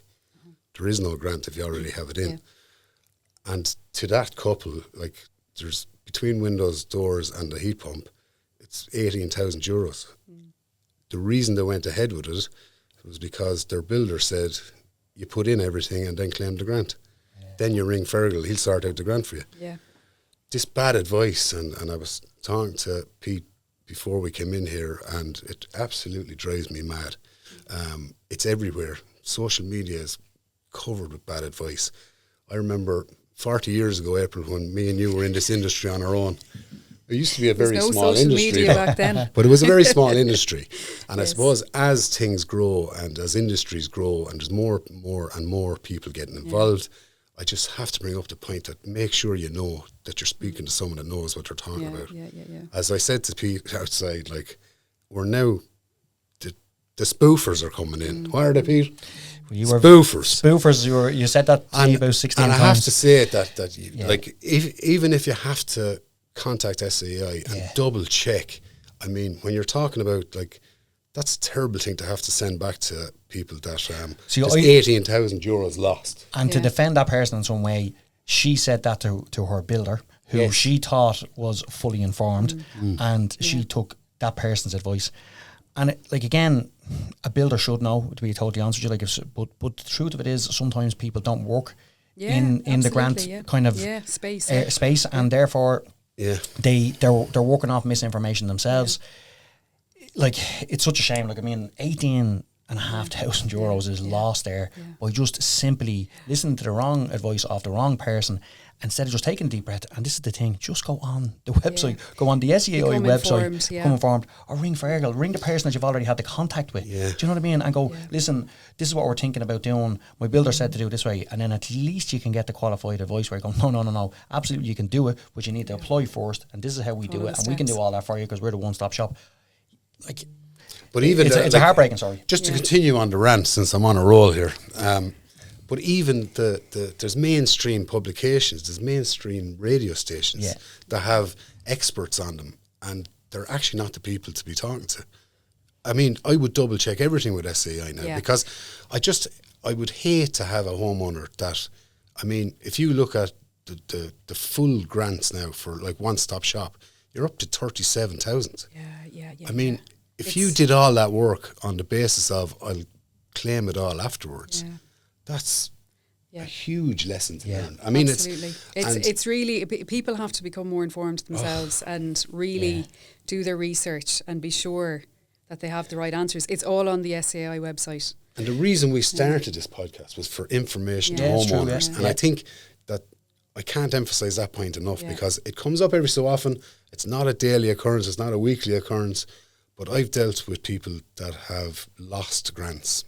there is no grant if you already have it in. Yeah. And to that couple, like, there's between windows, doors and the heat pump, it's 18,000 euros. The reason they went ahead with it was because their builder said, you put in everything and then claim the grant. Then you ring Fergal, he'll sort out the grant for you. Yeah. This bad advice, and I was talking to Pete before we came in here, and it absolutely drives me mad. It's everywhere. Social media is covered with bad advice. I remember 40 years ago, April, when me and you were in this industry on our own. It used to be a very no small social industry. media back then. But it was a very small industry. And I suppose as things grow and as industries grow and there's more and more people getting involved, I just have to bring up the point that make sure you know that you're speaking to someone that knows what they're talking about. Yeah. As I said to Pete outside, like, we're now, the spoofers are coming in. What are they, Pete? Well, you were spoofers. Spoofers, you said that to me about 16 times. And I have to say it that you, like, even if you have to contact SEAI and double check, I mean, when you're talking about, like, that's a terrible thing to have to send back to people that there's 18,000 euros lost. And to defend that person in some way, she said that to her builder, who she thought was fully informed, and she took that person's advice. And like, again, a builder should know, to be totally honest with you. Like, but the truth of it is, sometimes people don't work in the grant kind of space, and therefore they're working off misinformation themselves. Like, it's such a shame. Like, I mean, 18,500 euros is lost there by just simply listening to the wrong advice off the wrong person, instead of just taking a deep breath. And this is the thing, just go on the website, go on the SEAI website, become informed, or ring Fergal, ring the person that you've already had the contact with. Do you know what I mean? And go, listen, this is what we're thinking about doing. My builder said to do it this way. And then at least you can get the qualified advice where you go, no, absolutely you can do it, but you need to apply first, and this is how we do it, and we can do all that for you because we're the one-stop shop. Like, but even it's a heartbreaking story. Just to continue on the rant, since I'm on a roll here, but even there's mainstream publications, there's mainstream radio stations that have experts on them, and they're actually not the people to be talking to. I mean, I would double check everything with SEAI now, because I would hate to have a homeowner that, I mean, if you look at the full grants now for like one-stop shop, you're up to 37,000. Yeah. I mean, if you did all that work on the basis of I'll claim it all afterwards, that's a huge lesson to learn. I mean, absolutely. It's really, people have to become more informed themselves and really do their research and be sure that they have the right answers. It's all on the SEAI website. And the reason we started this podcast was for information to homeowners. And I think that I can't emphasize that point enough because it comes up every so often. It's not a daily occurrence. It's not a weekly occurrence. But I've dealt with people that have lost grants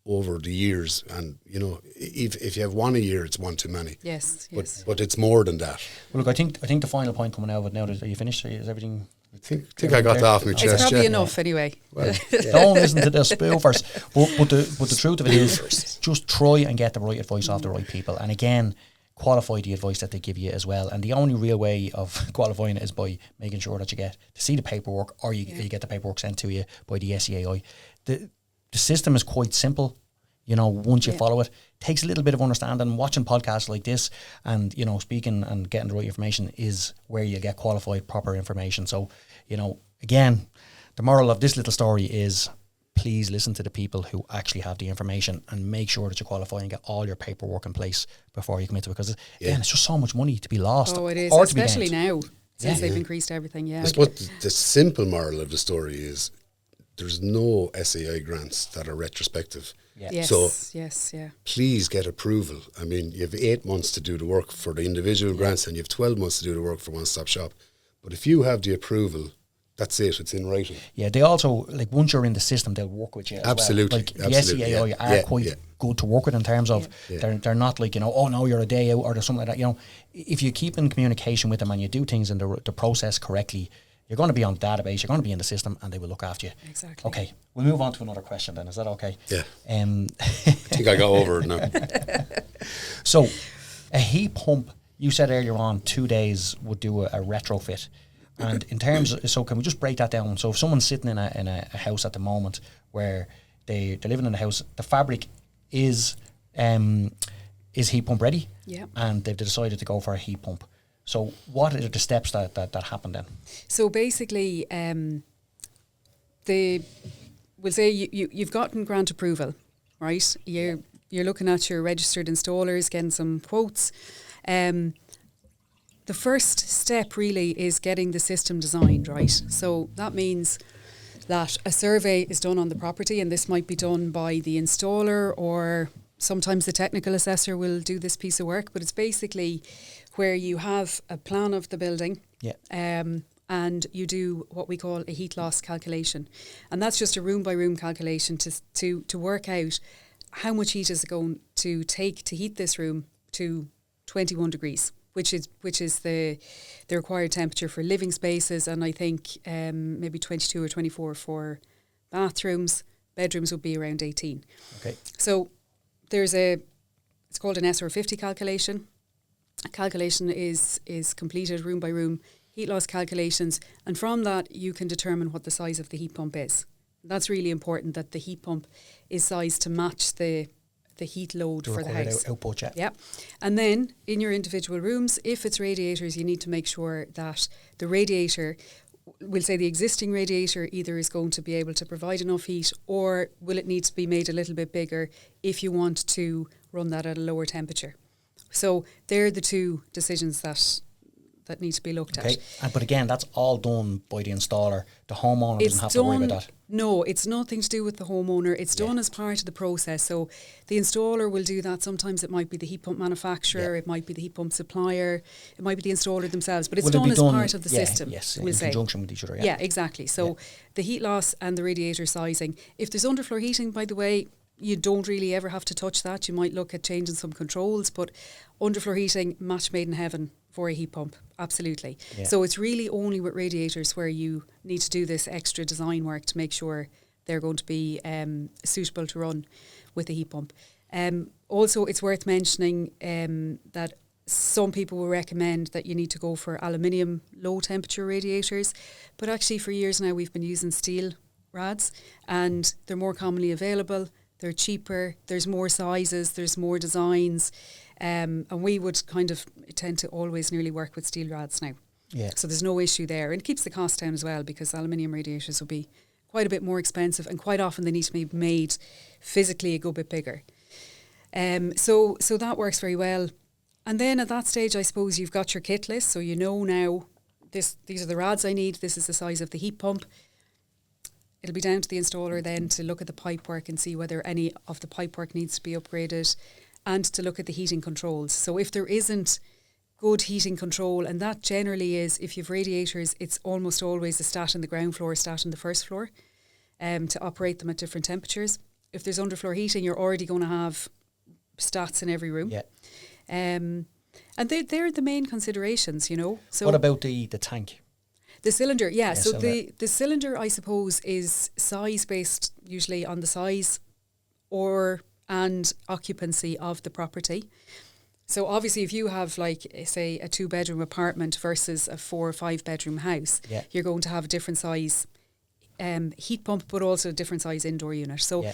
over the years. And, you know, if you have one a year, it's one too many. Yes. But it's more than that. Well, look, I think the final point coming out of it now, are you finished? Is everything... I think I got that off my chest. It's probably enough anyway. Well, don't listen to the spoofers. But the truth of it is, just try and get the right advice off the right people. And again, qualify the advice that they give you as well. And the only real way of qualifying it is by making sure that you get to see the paperwork, or you get the paperwork sent to you by the SEAI. The system is quite simple. You know, once you follow it, takes a little bit of understanding. Watching podcasts like this and, you know, speaking and getting the right information is where you get qualified, proper information. So, you know, again, the moral of this little story is please listen to the people who actually have the information and make sure that you qualify and get all your paperwork in place before you commit to it. Because, again, it's just so much money to be lost. Oh, it is, or especially now, since they've increased everything, I suppose the simple moral of the story is there's no SEAI grants that are retrospective. So please get approval. I mean, you have 8 months to do the work for the individual grants and you have 12 months to do the work for One Stop Shop. But if you have the approval, that's it. It's in writing. Yeah, they also, like, once you're in the system, they'll work with you as absolutely. Well. Like, the SEAI are quite good to work with in terms of they're not like, you know, oh, no, you're a day out or something like that. You know, if you keep in communication with them and you do things in the process correctly, you're going to be on the database, you're going to be in the system, and they will look after you. Exactly. Okay, we'll move on to another question then. Is that okay? Yeah. I think I got over it now. So, a heat pump, you said earlier on, 2 days would do a retrofit. And in terms of, so can we just break that down? So if someone's sitting in a house at the moment where they're living in a house, the fabric is heat pump ready, and they've decided to go for a heat pump. So what are the steps that happen then? So basically, we'll say you've gotten grant approval, right? You're looking at your registered installers, getting some quotes. The first step really is getting the system designed, right? So that means that a survey is done on the property, and this might be done by the installer, or sometimes the technical assessor will do this piece of work, but it's basically where you have a plan of the building and you do what we call a heat loss calculation. And that's just a room by room calculation to work out how much heat is it going to take to heat this room to 21 degrees, which is the required temperature for living spaces, and I think maybe 22 or 24 for bathrooms. Bedrooms would be around 18. Okay. So it's called an SR50 calculation. A calculation is completed room by room, heat loss calculations, and from that you can determine what the size of the heat pump is. That's really important, that the heat pump is sized to match the heat load for the house. Output, yeah. And then in your individual rooms, if it's radiators, you need to make sure that the radiator, we'll say the existing radiator, either is going to be able to provide enough heat, or will it need to be made a little bit bigger if you want to run that at a lower temperature. So they're the two decisions that need to be looked at. But again, that's all done by the installer. The homeowner doesn't have to worry about that. No, it's nothing to do with the homeowner. It's done as part of the process. So the installer will do that. Sometimes it might be the heat pump manufacturer, it might be the heat pump supplier, it might be the installer themselves, but it's done as part of the system. Yes, we'll in say. conjunction with each other. Yeah, exactly. So the heat loss and the radiator sizing. If there's underfloor heating, by the way, you don't really ever have to touch that. You might look at changing some controls, but underfloor heating, match made in heaven for a heat pump, absolutely. Yeah. So it's really only with radiators where you need to do this extra design work to make sure they're going to be suitable to run with a heat pump. Also, it's worth mentioning that some people will recommend that you need to go for aluminium low temperature radiators, but actually for years now we've been using steel rads, and they're more commonly available. They're cheaper, there's more sizes, there's more designs, and we would kind of tend to always nearly work with steel rads now. Yeah. So there's no issue there, and it keeps the cost down as well, because aluminium radiators will be quite a bit more expensive, and quite often they need to be made physically a good bit bigger. So that works very well. And then at that stage, I suppose you've got your kit list, so you know now these are the rods I need, this is the size of the heat pump. It'll be down to the installer then to look at the pipework and see whether any of the pipework needs to be upgraded, and to look at the heating controls. So if there isn't good heating control, and that generally is, if you've radiators, it's almost always a stat in the ground floor, a stat in the first floor, to operate them at different temperatures. If there's underfloor heating, you're already going to have stats in every room. Yeah. And they're the main considerations, you know. So what about the tank? The cylinder, yeah. So cylinder. the cylinder, I suppose, is size based, usually on the size and occupancy of the property. So obviously, if you have, like, say, a 2-bedroom apartment versus a 4 or 5 bedroom house, you're going to have a different size heat pump, but also a different size indoor unit. So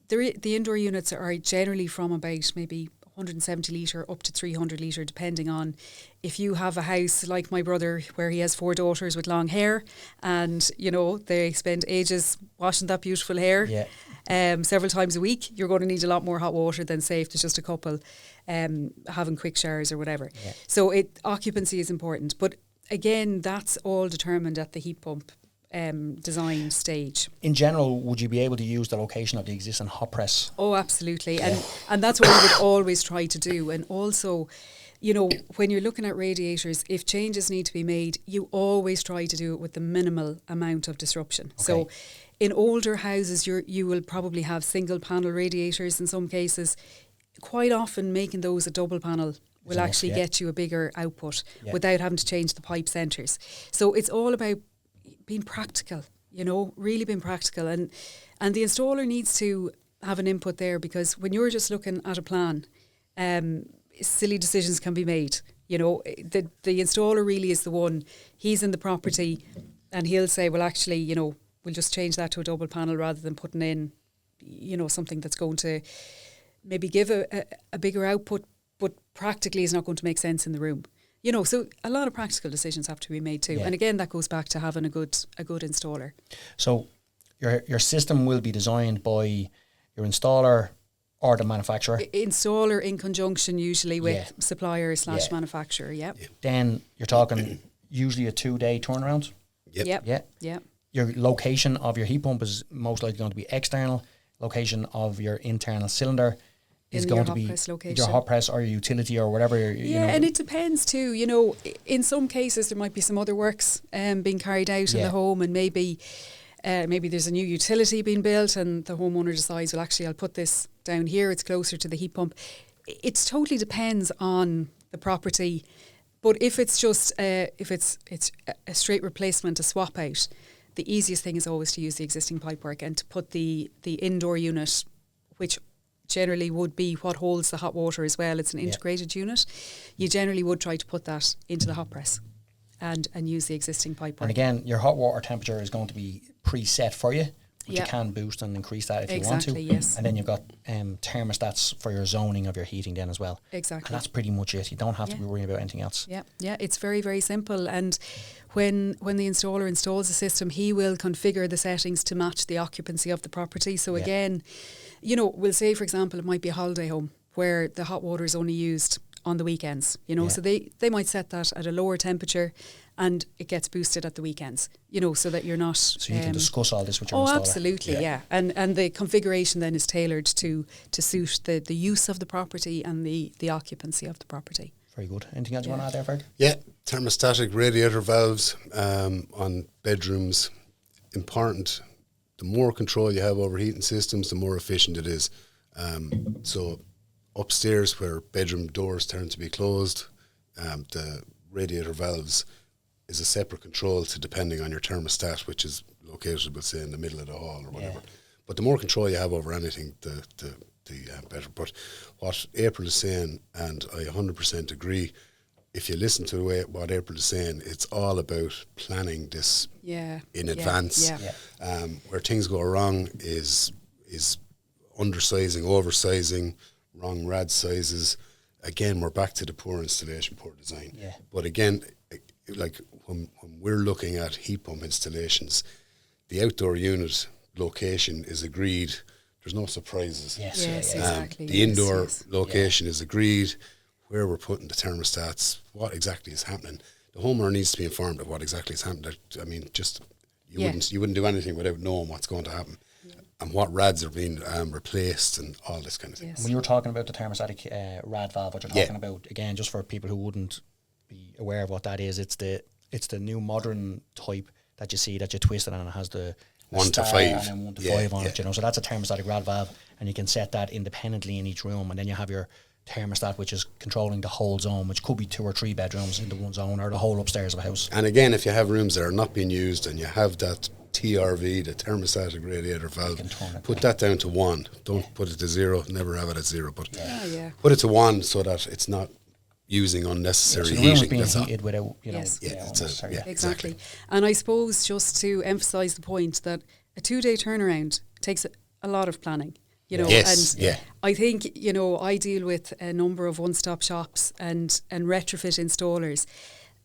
the indoor units are generally from about maybe 170 litre up to 300 litre, depending on if you have a house like my brother where he has 4 daughters with long hair, and, you know, they spend ages washing that beautiful hair several times a week. You're going to need a lot more hot water than, say, if there's just a couple having quick showers or whatever. So occupancy is important, but again, that's all determined at the heat pump design stage. In general, would you be able to use the location of the existing hot press? Oh, absolutely. And that's what we would always try to do. And also, you know, when you're looking at radiators, if changes need to be made, you always try to do it with the minimal amount of disruption. Okay. So in older houses, you will probably have single panel radiators in some cases. Quite often making those a double panel will actually get you a bigger output without having to change the pipe centres. So it's all about being practical, you know, really being practical. And the installer needs to have an input there, because when you're just looking at a plan, silly decisions can be made. You know, the installer really is the one, he's in the property, and he'll say, well, actually, you know, we'll just change that to a double panel rather than putting in, you know, something that's going to maybe give a bigger output, but practically is not going to make sense in the room. You know, so a lot of practical decisions have to be made too. And again, that goes back to having a good installer. So your system will be designed by your installer or the manufacturer? Installer in conjunction usually with supplier / manufacturer, Then you're talking usually a 2-day turnaround? Yep. Your location of your heat pump is most likely going to be external. Location of your internal cylinder is going to be your hot press or your utility or whatever. You know. And it depends too. You know, in some cases there might be some other works being carried out in the home, and maybe there's a new utility being built, and the homeowner decides, well, actually, I'll put this down here. It's closer to the heat pump. It totally depends on the property. But if it's just it's a straight replacement, a swap out, the easiest thing is always to use the existing pipework and to put the indoor unit, which generally would be what holds the hot water as well. It's an integrated unit. You generally would try to put that into the hot press and use the existing pipework. And again, your hot water temperature is going to be preset for you, but you can boost and increase that if you want to. Yes. And then you've got thermostats for your zoning of your heating then as well. Exactly. And that's pretty much it. You don't have to be worrying about anything else. Yeah, it's very, very simple. And when the installer installs the system, he will configure the settings to match the occupancy of the property. So again, you know, we'll say, for example, it might be a holiday home where the hot water is only used on the weekends, you know, so they might set that at a lower temperature and it gets boosted at the weekends, you know, so that you're not... So you can discuss all this with your installer. Oh, absolutely, yeah. And the configuration then is tailored to suit the use of the property and the occupancy of the property. Very good. Anything else you want to add there, Ferg? Yeah, thermostatic radiator valves on bedrooms, important. The more control you have over heating systems, the more efficient it is. So upstairs where bedroom doors tend to be closed, the radiator valves is a separate control to depending on your thermostat, which is located, let's say, in the middle of the hall or whatever. But the more control you have over anything, the better. But what April is saying, and I 100% agree, if you listen to what April is saying, it's all about planning this in advance. Where things go wrong is undersizing, oversizing, wrong rad sizes. Again, we're back to the poor installation, poor design. But again, like when we're looking at heat pump installations, the outdoor unit location is agreed. There's no surprises. Yes, Exactly. The indoor Yes. location is agreed. Where we're putting the thermostats, what exactly is happening. The homeowner needs to be informed of what exactly is happening. I mean, just you wouldn't do anything without knowing what's going to happen, and what rads are being replaced, and all this kind of thing. Yes. When you were talking about the thermostatic rad valve, what you're talking about, again, just for people who wouldn't be aware of what that is, it's the new modern type that you see that you twist it and it has the 1 to star 5. and then 1 to 5 on it, you know. So that's a thermostatic rad valve, and you can set that independently in each room, and then you have your thermostat, which is controlling the whole zone, which could be 2 or 3 bedrooms into one zone, or the whole upstairs of a house. And again, if you have rooms that are not being used and you have that TRV, the thermostatic radiator valve, put that down to 1. Don't put it to 0. Never have it at 0. But put it to 1 so that it's not using unnecessary so the room is heating. being That's heated without, you know, Yes. unnecessary. Exactly. And I suppose just to emphasise the point that a 2-day turnaround takes a lot of planning, you know. Yes, and I think, you know, I deal with a number of one-stop shops and retrofit installers,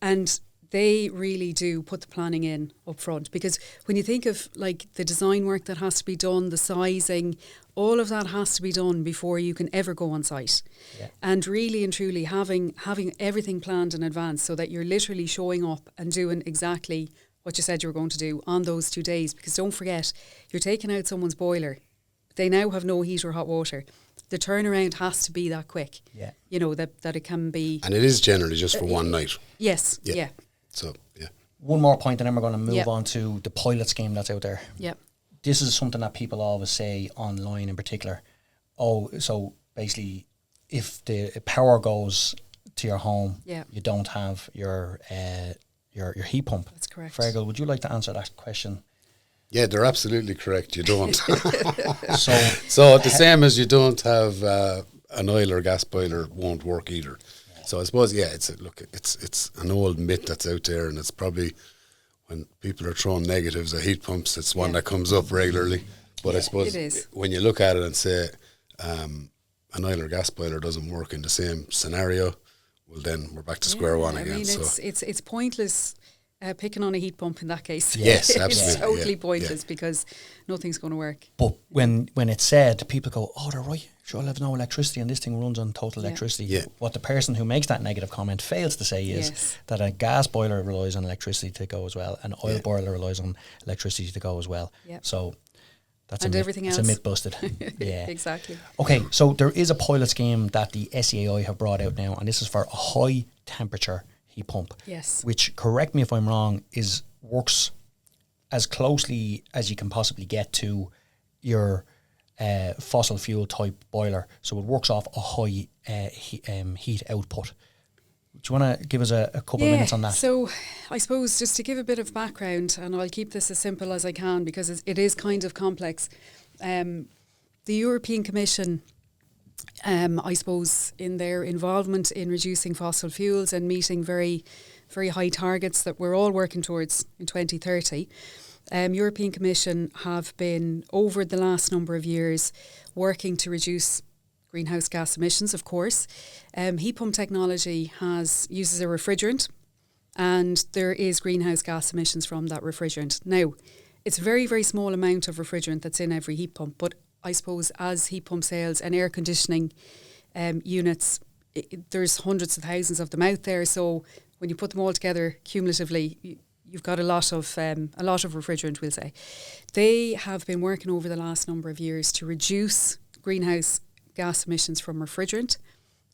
and they really do put the planning in up front, because when you think of like the design work that has to be done, the sizing, all of that has to be done before you can ever go on site. And really and truly having everything planned in advance so that you're literally showing up and doing exactly what you said you were going to do on those 2 days. Because don't forget, you're taking out someone's boiler. They now have no heat or hot water. The turnaround has to be that quick. You know, that it can be. And it is generally just for one night. Yes. So, One more point, and then we're going to move on to the pilot scheme that's out there. This is something that people always say online in particular. Oh, so basically, if the power goes to your home, you don't have your heat pump. That's correct. Fergal, would you like to answer that question? Yeah, they're absolutely correct. You don't. So the same as you don't have an oil or gas boiler won't work either. So I suppose, it's an old myth that's out there, and it's probably when people are throwing negatives at heat pumps, it's one that comes up regularly. But I suppose when you look at it and say an oil or gas boiler doesn't work in the same scenario, well, then we're back to square one again. I mean, it's pointless picking on a heat pump in that case. Yes, absolutely. It's totally pointless because nothing's going to work. But when it's said, people go, oh, they're right. Sure, I'll have no electricity and this thing runs on total electricity. What the person who makes that negative comment fails to say is that a gas boiler relies on electricity to go as well. An oil boiler relies on electricity to go as well. So that's everything else. It's a myth busted. Exactly. Okay, so there is a pilot scheme that the SEAI have brought out now, and this is for a high temperature heat pump. Yes. Which, correct me if I'm wrong, works as closely as you can possibly get to your fossil fuel type boiler. So it works off a high heat output. Do you want to give us a couple of minutes on that? So I suppose just to give a bit of background, and I'll keep this as simple as I can because it is kind of complex. The European Commission, I suppose, in their involvement in reducing fossil fuels and meeting very, very high targets that we're all working towards in 2030, European Commission have been, over the last number of years, working to reduce greenhouse gas emissions, of course. Heat pump technology uses a refrigerant, and there is greenhouse gas emissions from that refrigerant. Now, it's a very, very small amount of refrigerant that's in every heat pump, but I suppose as heat pump sales and air conditioning units, there's hundreds of thousands of them out there. So when you put them all together cumulatively, you've got a lot of refrigerant, we'll say. They have been working over the last number of years to reduce greenhouse gas emissions from refrigerant.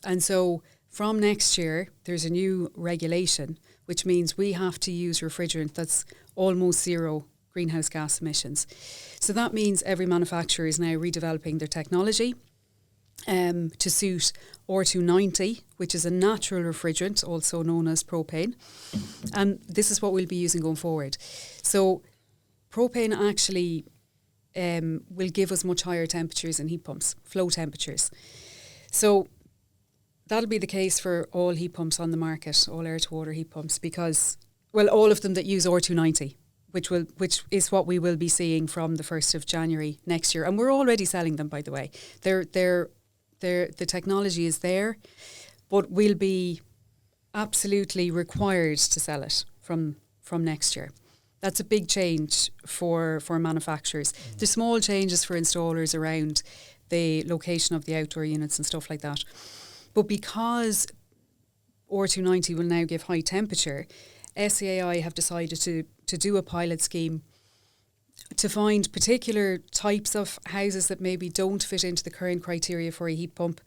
And so from next year, there's a new regulation, which means we have to use refrigerant that's almost zero greenhouse gas emissions. So that means every manufacturer is now redeveloping their technology to suit R290, which is a natural refrigerant, also known as propane. And this is what we'll be using going forward. So propane actually will give us much higher temperatures in heat pumps, flow temperatures. So that'll be the case for all heat pumps on the market, all air-to-water heat pumps, because, well, all of them that use R290, which is what we will be seeing from the 1st of January next year. And we're already selling them, by the way. The technology is there, but we'll be absolutely required to sell it from next year. That's a big change for manufacturers. The small changes for installers around the location of the outdoor units and stuff like that. But because R290 will now give high temperature, SEAI have decided to do a pilot scheme to find particular types of houses that maybe don't fit into the current criteria for a heat pump,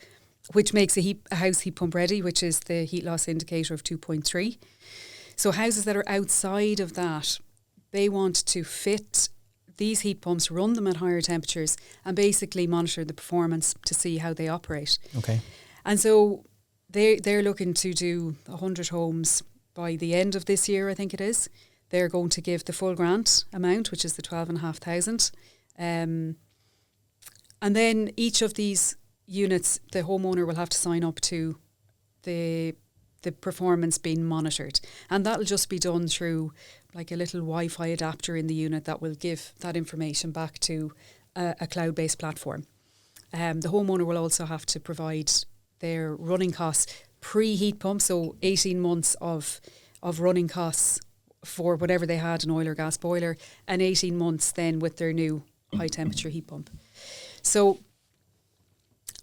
which makes a house heat pump ready, which is the heat loss indicator of 2.3. So houses that are outside of that, they want to fit these heat pumps, run them at higher temperatures, and basically monitor the performance to see how they operate. Okay. And so they're looking to do 100 homes by the end of this year, I think it is. They're going to give the full grant amount, which is the 12,500. And then each of these units, the homeowner will have to sign up to the performance being monitored. And that'll just be done through like a little Wi-Fi adapter in the unit that will give that information back to a cloud-based platform. The homeowner will also have to provide their running costs pre-heat pump, so 18 months of running costs for whatever they had, an oil or gas boiler, and 18 months then with their new high-temperature heat pump. So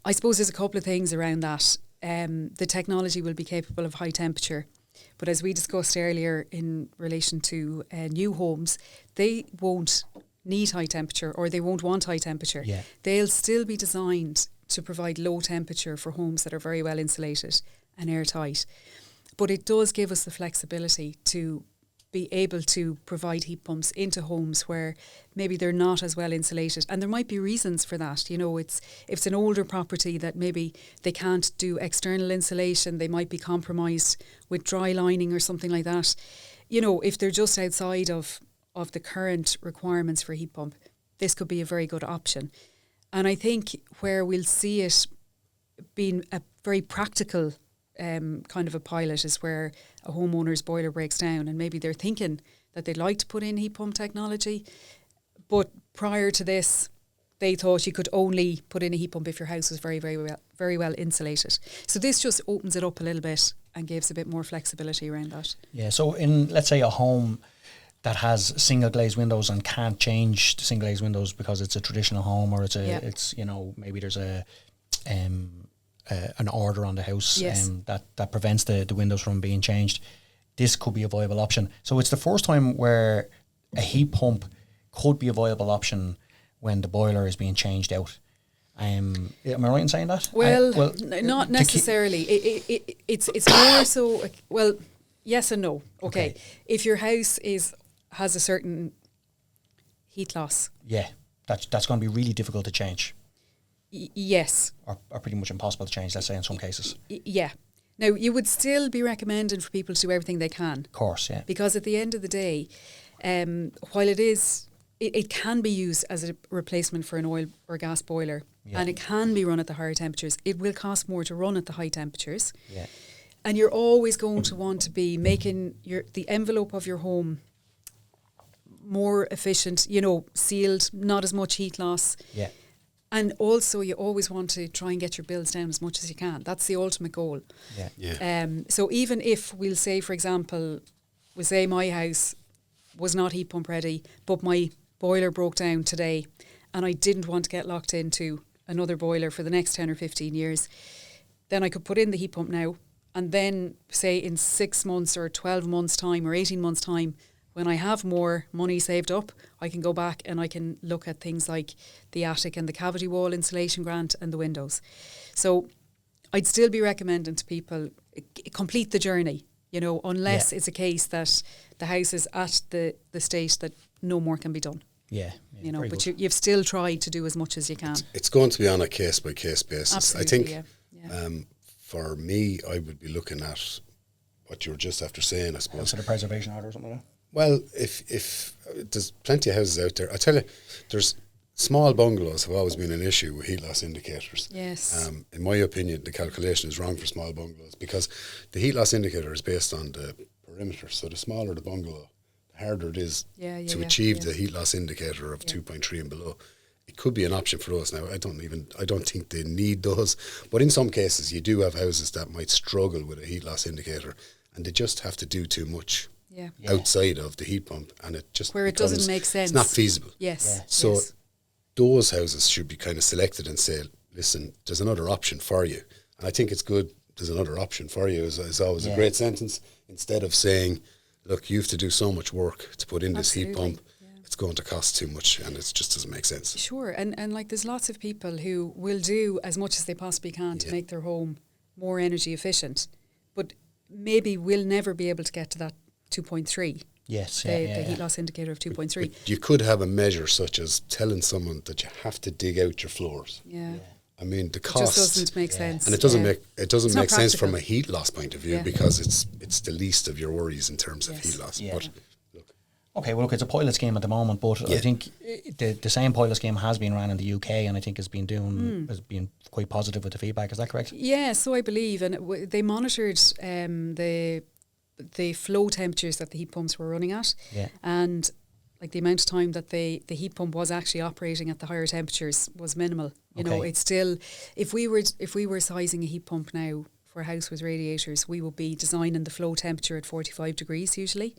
I suppose there's a couple of things around that. The technology will be capable of high temperature, but as we discussed earlier in relation to new homes, they won't need high temperature, or they won't want high temperature. Yeah. They'll still be designed to provide low temperature for homes that are very well insulated and airtight. But it does give us the flexibility to be able to provide heat pumps into homes where maybe they're not as well insulated. And there might be reasons for that. You know, if it's an older property that maybe they can't do external insulation, they might be compromised with dry lining or something like that. You know, if they're just outside of the current requirements for a heat pump, this could be a very good option. And I think where we'll see it being a very practical kind of a pilot is where a homeowner's boiler breaks down and maybe they're thinking that they'd like to put in heat pump technology, but prior to this they thought you could only put in a heat pump if your house was very, very well insulated. So this just opens it up a little bit and gives a bit more flexibility around that. Yeah, so in, let's say, a home that has single glazed windows and can't change the single glazed windows because it's a traditional home, or it's you know, maybe there's an order on the house that prevents the windows from being changed, this could be a viable option. So it's the first time where a heat pump could be a viable option when the boiler is being changed out. Am I right in saying that? Well, not necessarily. It's more so, well, yes and no. Okay. If your house has a certain heat loss. Yeah, that's going to be really difficult to change. Yes. Or pretty much impossible to change, let's say, in some cases. Yeah. Now, you would still be recommending for people to do everything they can. Of course, yeah. Because at the end of the day, while it can be used as a replacement for an oil or gas boiler, and it can be run at the higher temperatures, it will cost more to run at the high temperatures. Yeah. And you're always going to want to be making the envelope of your home more efficient, you know, sealed, not as much heat loss. Yeah. And also, you always want to try and get your bills down as much as you can. That's the ultimate goal. Yeah. So even if we'll say, for example, my house was not heat pump ready, but my boiler broke down today, and I didn't want to get locked into another boiler for the next 10 or 15 years, then I could put in the heat pump now, and then say in 6 months or 12 months time or 18 months time, when I have more money saved up, I can go back and I can look at things like the attic and the cavity wall insulation grant and the windows. So I'd still be recommending to people, complete the journey, you know, unless it's a case that the house is at the state that no more can be done. Yeah. You know, but you've still tried to do as much as you can. It's going to be on a case-by-case basis. Absolutely, I think for me, I would be looking at what you were just after saying, I suppose. House of the preservation order or something like that? Well, if there's plenty of houses out there, I tell you, there's small bungalows have always been an issue with heat loss indicators. Yes. In my opinion, the calculation is wrong for small bungalows because the heat loss indicator is based on the perimeter. So the smaller the bungalow, the harder it is to achieve the heat loss indicator of 2.3 and below. It could be an option for those now. I don't think they need those, but in some cases you do have houses that might struggle with a heat loss indicator, and they just have to do too much. outside of the heat pump, and it just where it doesn't make sense. It's not feasible. Yes. So those houses should be kind of selected and say, listen, there's another option for you. And I think it's good. There's another option for you is always a great sentence. Instead of saying, look, you have to do so much work to put in this heat pump. It's going to cost too much, and it just doesn't make sense. Sure, and like there's lots of people who will do as much as they possibly can to make their home more energy efficient, but maybe will never be able to get to that 2.3. Yes, the heat loss indicator of 2.3. But you could have a measure such as telling someone that you have to dig out your floors. I mean, the cost just doesn't make sense, and it doesn't make sense from practical. a heat loss point of view because it's the least of your worries in terms of heat loss. But okay, well, look, it's a pilot scheme at the moment, but I think the same pilot scheme has been ran in the UK, and I think has been quite positive with the feedback. Is that correct? Yeah, so I believe, and they monitored the flow temperatures that the heat pumps were running at, and like the amount of time that the heat pump was actually operating at the higher temperatures was minimal. You know, it's still, if we were sizing a heat pump now for a house with radiators, we would be designing the flow temperature at 45 degrees usually.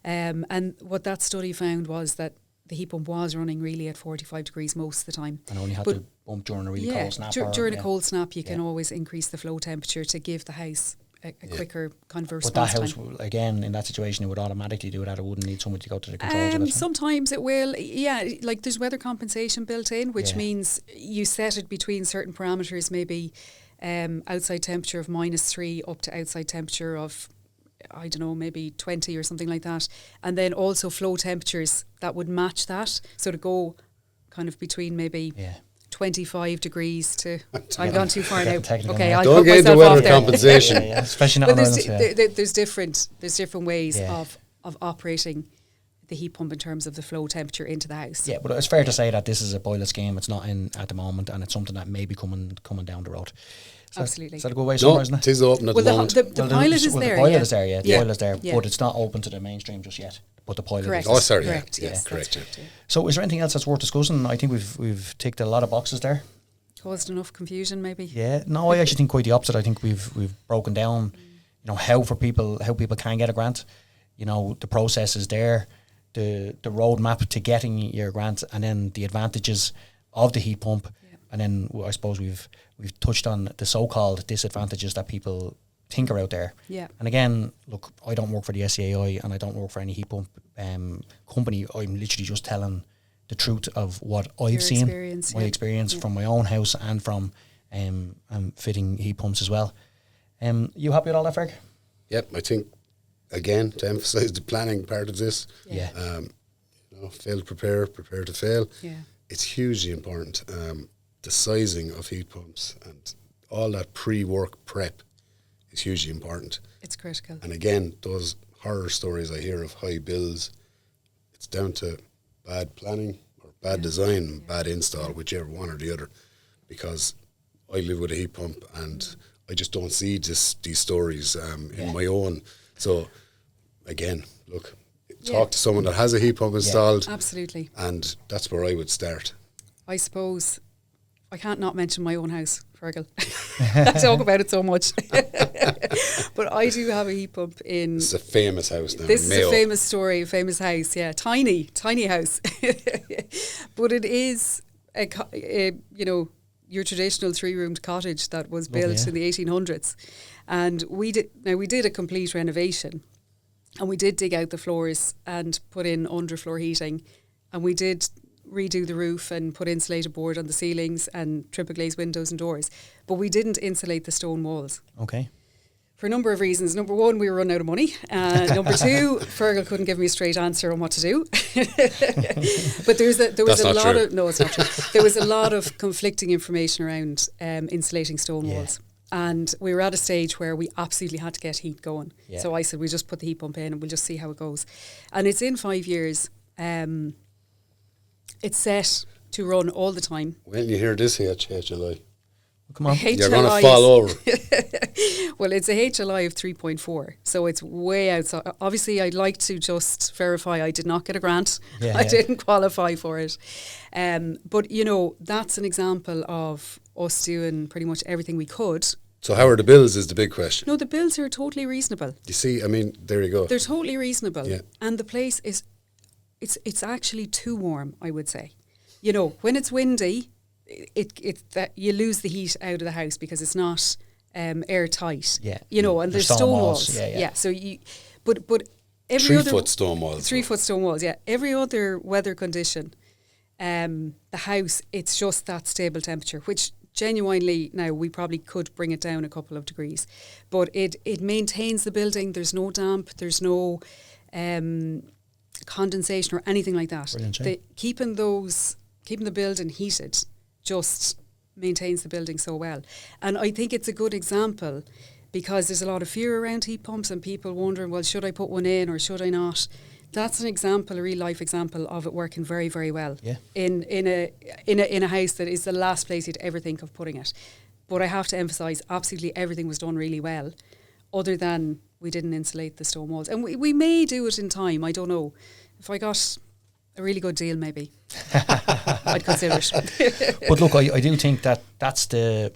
And what that study found was that the heat pump was running really at 45 degrees most of the time. And only had to bump during a really cold snap. During a cold snap, you can always increase the flow temperature to give the house a quicker kind of response time. But that time. house, again, in that situation, it would automatically do that. It wouldn't need someone to go to the controls of it. Sometimes it will. Yeah, like there's weather compensation built in, which means you set it between certain parameters, maybe outside temperature of -3 up to outside temperature of, I don't know, maybe 20 or something like that. And then also flow temperatures that would match that. So to go kind of between maybe 25 degrees to... I've gone too far now. Okay, I'll don't cut get into myself weather off there. compensation. Especially not But in there's different ways of operating the heat pump in terms of the flow temperature into the house. Yeah, but it's fair to say that this is a pilot scheme. It's not in at the moment, and it's something that may be coming down the road. Absolutely. Is that a good way of No, summarising it is open at the moment. The pilot is there. The pilot is there, The pilot is there, but it's not open to the mainstream just yet. But the pilot Correct. is Oh, sorry, Correct. yeah. Yes, Correct. that's correct, So is there anything else that's worth discussing? I think we've ticked a lot of boxes there. Caused enough confusion, maybe. Yeah, no, I actually think quite the opposite. I think we've broken down, how people can get a grant. The process is there, the roadmap to getting your grant, and then the advantages of the heat pump, and then I suppose we've touched on the so-called disadvantages that people think are out there. Yeah. And again, look, I don't work for the SEAI and I don't work for any heat pump company. I'm literally just telling the truth of what I've seen, my experience from my own house and from fitting heat pumps as well. You happy with all that, Ferg? Yep, I think, again, to emphasise the planning part of this, fail to prepare to fail. Yeah. It's hugely important. The sizing of heat pumps and all that pre-work prep is hugely important. It's critical. And again, those horror stories I hear of high bills, it's down to bad planning or bad design, bad install, whichever one or the other. Because I live with a heat pump and I just don't see these stories in my own. So again, look, talk to someone that has a heat pump installed. Absolutely. And that's where I would start. I suppose I can't not mention my own house, Fergal. I talk about it so much. But I do have a heat pump in... This is a famous house now. This Mayo. is a famous story, a famous house, yeah. Tiny house. But it is, your traditional 3-roomed cottage that was built in the 1800s. And we did a complete renovation. And we did dig out the floors and put in underfloor heating. And we did redo the roof and put insulated board on the ceilings and triple glazed windows and doors. But we didn't insulate the stone walls. Okay. For a number of reasons. Number one, we were running out of money. Number two, Fergal couldn't give me a straight answer on what to do. But there was a lot of... No, it's not true. There was a lot of conflicting information around insulating stone walls. And we were at a stage where we absolutely had to get heat going. Yeah. So I said, we'll just put the heat pump in and we'll just see how it goes. And it's in 5 years. It's set to run all the time. When you hear this HLI, come on, you're going to fall over. Well, it's a HLI of 3.4, so it's way outside. Obviously, I'd like to just verify I did not get a grant. I didn't qualify for it. But, that's an example of us doing pretty much everything we could So how are the bills is the big question. No, the bills are totally reasonable. You see, I mean, there you go. They're totally reasonable. Yeah. And the place is, it's actually too warm, I would say. You know, when it's windy, it that you lose the heat out of the house because it's not airtight. Yeah. You know, and there's stone walls. Yeah. So but every 3 other foot stone walls. 3 foot stone walls. Yeah. Every other weather condition, the house, it's just that stable temperature, which genuinely now we probably could bring it down a couple of degrees, but it maintains the building. There's no damp. There's no condensation or anything like that. Keeping the building heated just maintains the building so well. And I think it's a good example because there's a lot of fear around heat pumps and people wondering, well, should I put one in or should I not? That's an example, a real life example of it working very, very well in a house that is the last place you'd ever think of putting it. But I have to emphasise, absolutely everything was done really well, other than we didn't insulate the stone walls. And we may do it in time, I don't know. If I got a really good deal, maybe I'd consider it. But look, I do think that's the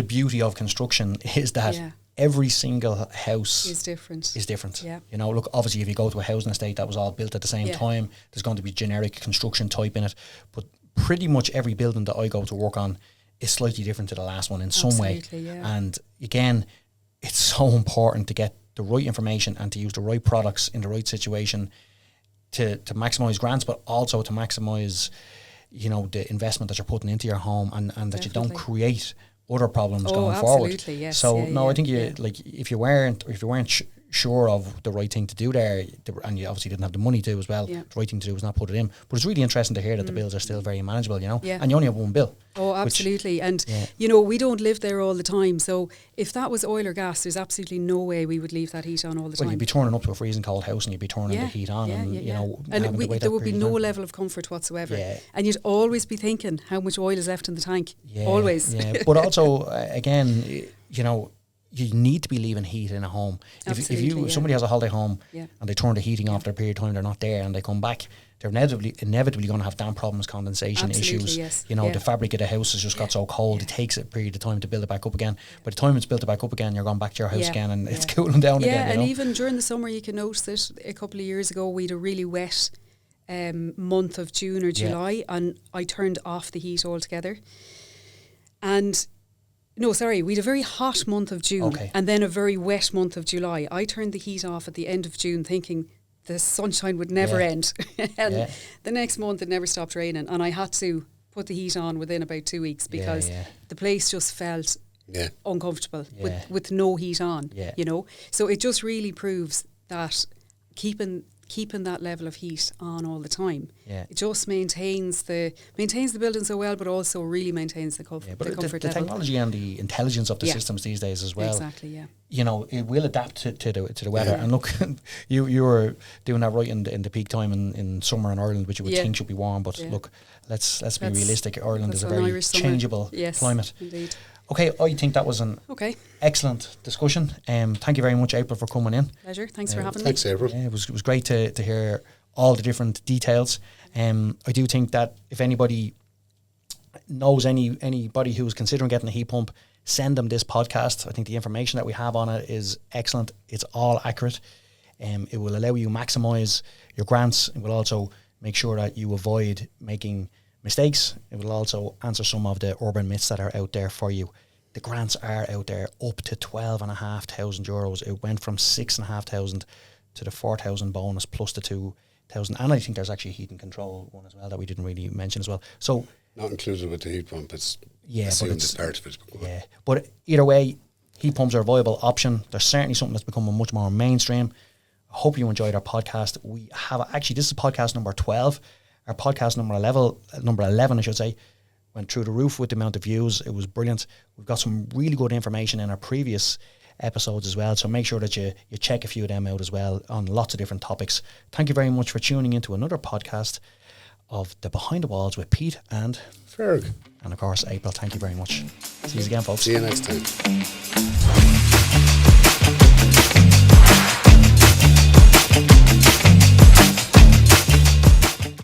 beauty of construction, is that every single house is different. Yeah. You know, look, obviously if you go to a housing estate that was all built at the same time, there's going to be generic construction type in it. But pretty much every building that I go to work on is slightly different to the last one in some way. Yeah. And again, it's so important to get the right information and to use the right products in the right situation to maximise grants, but also to maximise, you know, the investment that you're putting into your home and that you don't create other problems going forward. Yes. So I think like if you weren't sure of the right thing to do there, and you obviously didn't have the money to as well, the right thing to do was not put it in. But it's really interesting to hear that the bills are still very manageable, you know, and you only have one bill. Oh, absolutely. And, you know, we don't live there all the time. So if that was oil or gas, there's absolutely no way we would leave that heat on all the time. Well, you'd be turning up to a freezing cold house and you'd be turning the heat on you know. And there would be no level of comfort whatsoever. Yeah. And you'd always be thinking how much oil is left in the tank. Always. Yeah. But also, again, you know, you need to be leaving heat in a home. If somebody has a holiday home and they turn the heating off for a period of time, they're not there and they come back, they're inevitably going to have damp problems, condensation issues. Yes. You know, the fabric of the house has just got so cold, it takes a period of time to build it back up again. By the time it's built it back up again, you're going back to your house again and it's cooling down again. Yeah, and you know? even during the summer, you can notice that a couple of years ago, we had a really wet month of June or July, and I turned off the heat altogether. And no, sorry, we had a very hot month of June and then a very wet month of July. I turned the heat off at the end of June thinking the sunshine would never end. And the next month it never stopped raining, and I had to put the heat on within about 2 weeks because the place just felt uncomfortable with no heat on, you know. So it just really proves that keeping that level of heat on all the time, it just maintains the building so well, but also really maintains the comfort the level. technology and the intelligence of the systems these days as well. Exactly, You know, it will adapt to the weather. And look, you were doing that right in the peak time in summer in Ireland, which you would think should be warm. But look, let's be realistic. Ireland is a very changeable climate. Indeed. Okay, I think that was an excellent discussion. Thank you very much, April, for coming in. Pleasure. Thanks for having me. Thanks, April. It was great to hear all the different details. I do think that if anybody knows anybody who's considering getting a heat pump, send them this podcast. I think the information that we have on it is excellent. It's all accurate. It will allow you maximise your grants. It will also make sure that you avoid making mistakes. It will also answer some of the urban myths that are out there for you. The grants are out there up to €12,500. It went from 6,500 to the 4,000 bonus plus the 2,000. And I think there's actually a heating control one as well that we didn't really mention as well. So not included with the heat pump. It's but it's part of it. Yeah, but either way, heat pumps are a viable option. They're certainly something that's becoming much more mainstream. I hope you enjoyed our podcast. We have this is podcast number 12. Our podcast number 11, I should say, went through the roof with the amount of views. It was brilliant. We've got some really good information in our previous episodes as well, so make sure that you check a few of them out as well on lots of different topics. Thank you very much for tuning into another podcast of the Behind the Walls with Pete and Ferg. And of course, April. Thank you very much. See you again, folks. See you next time.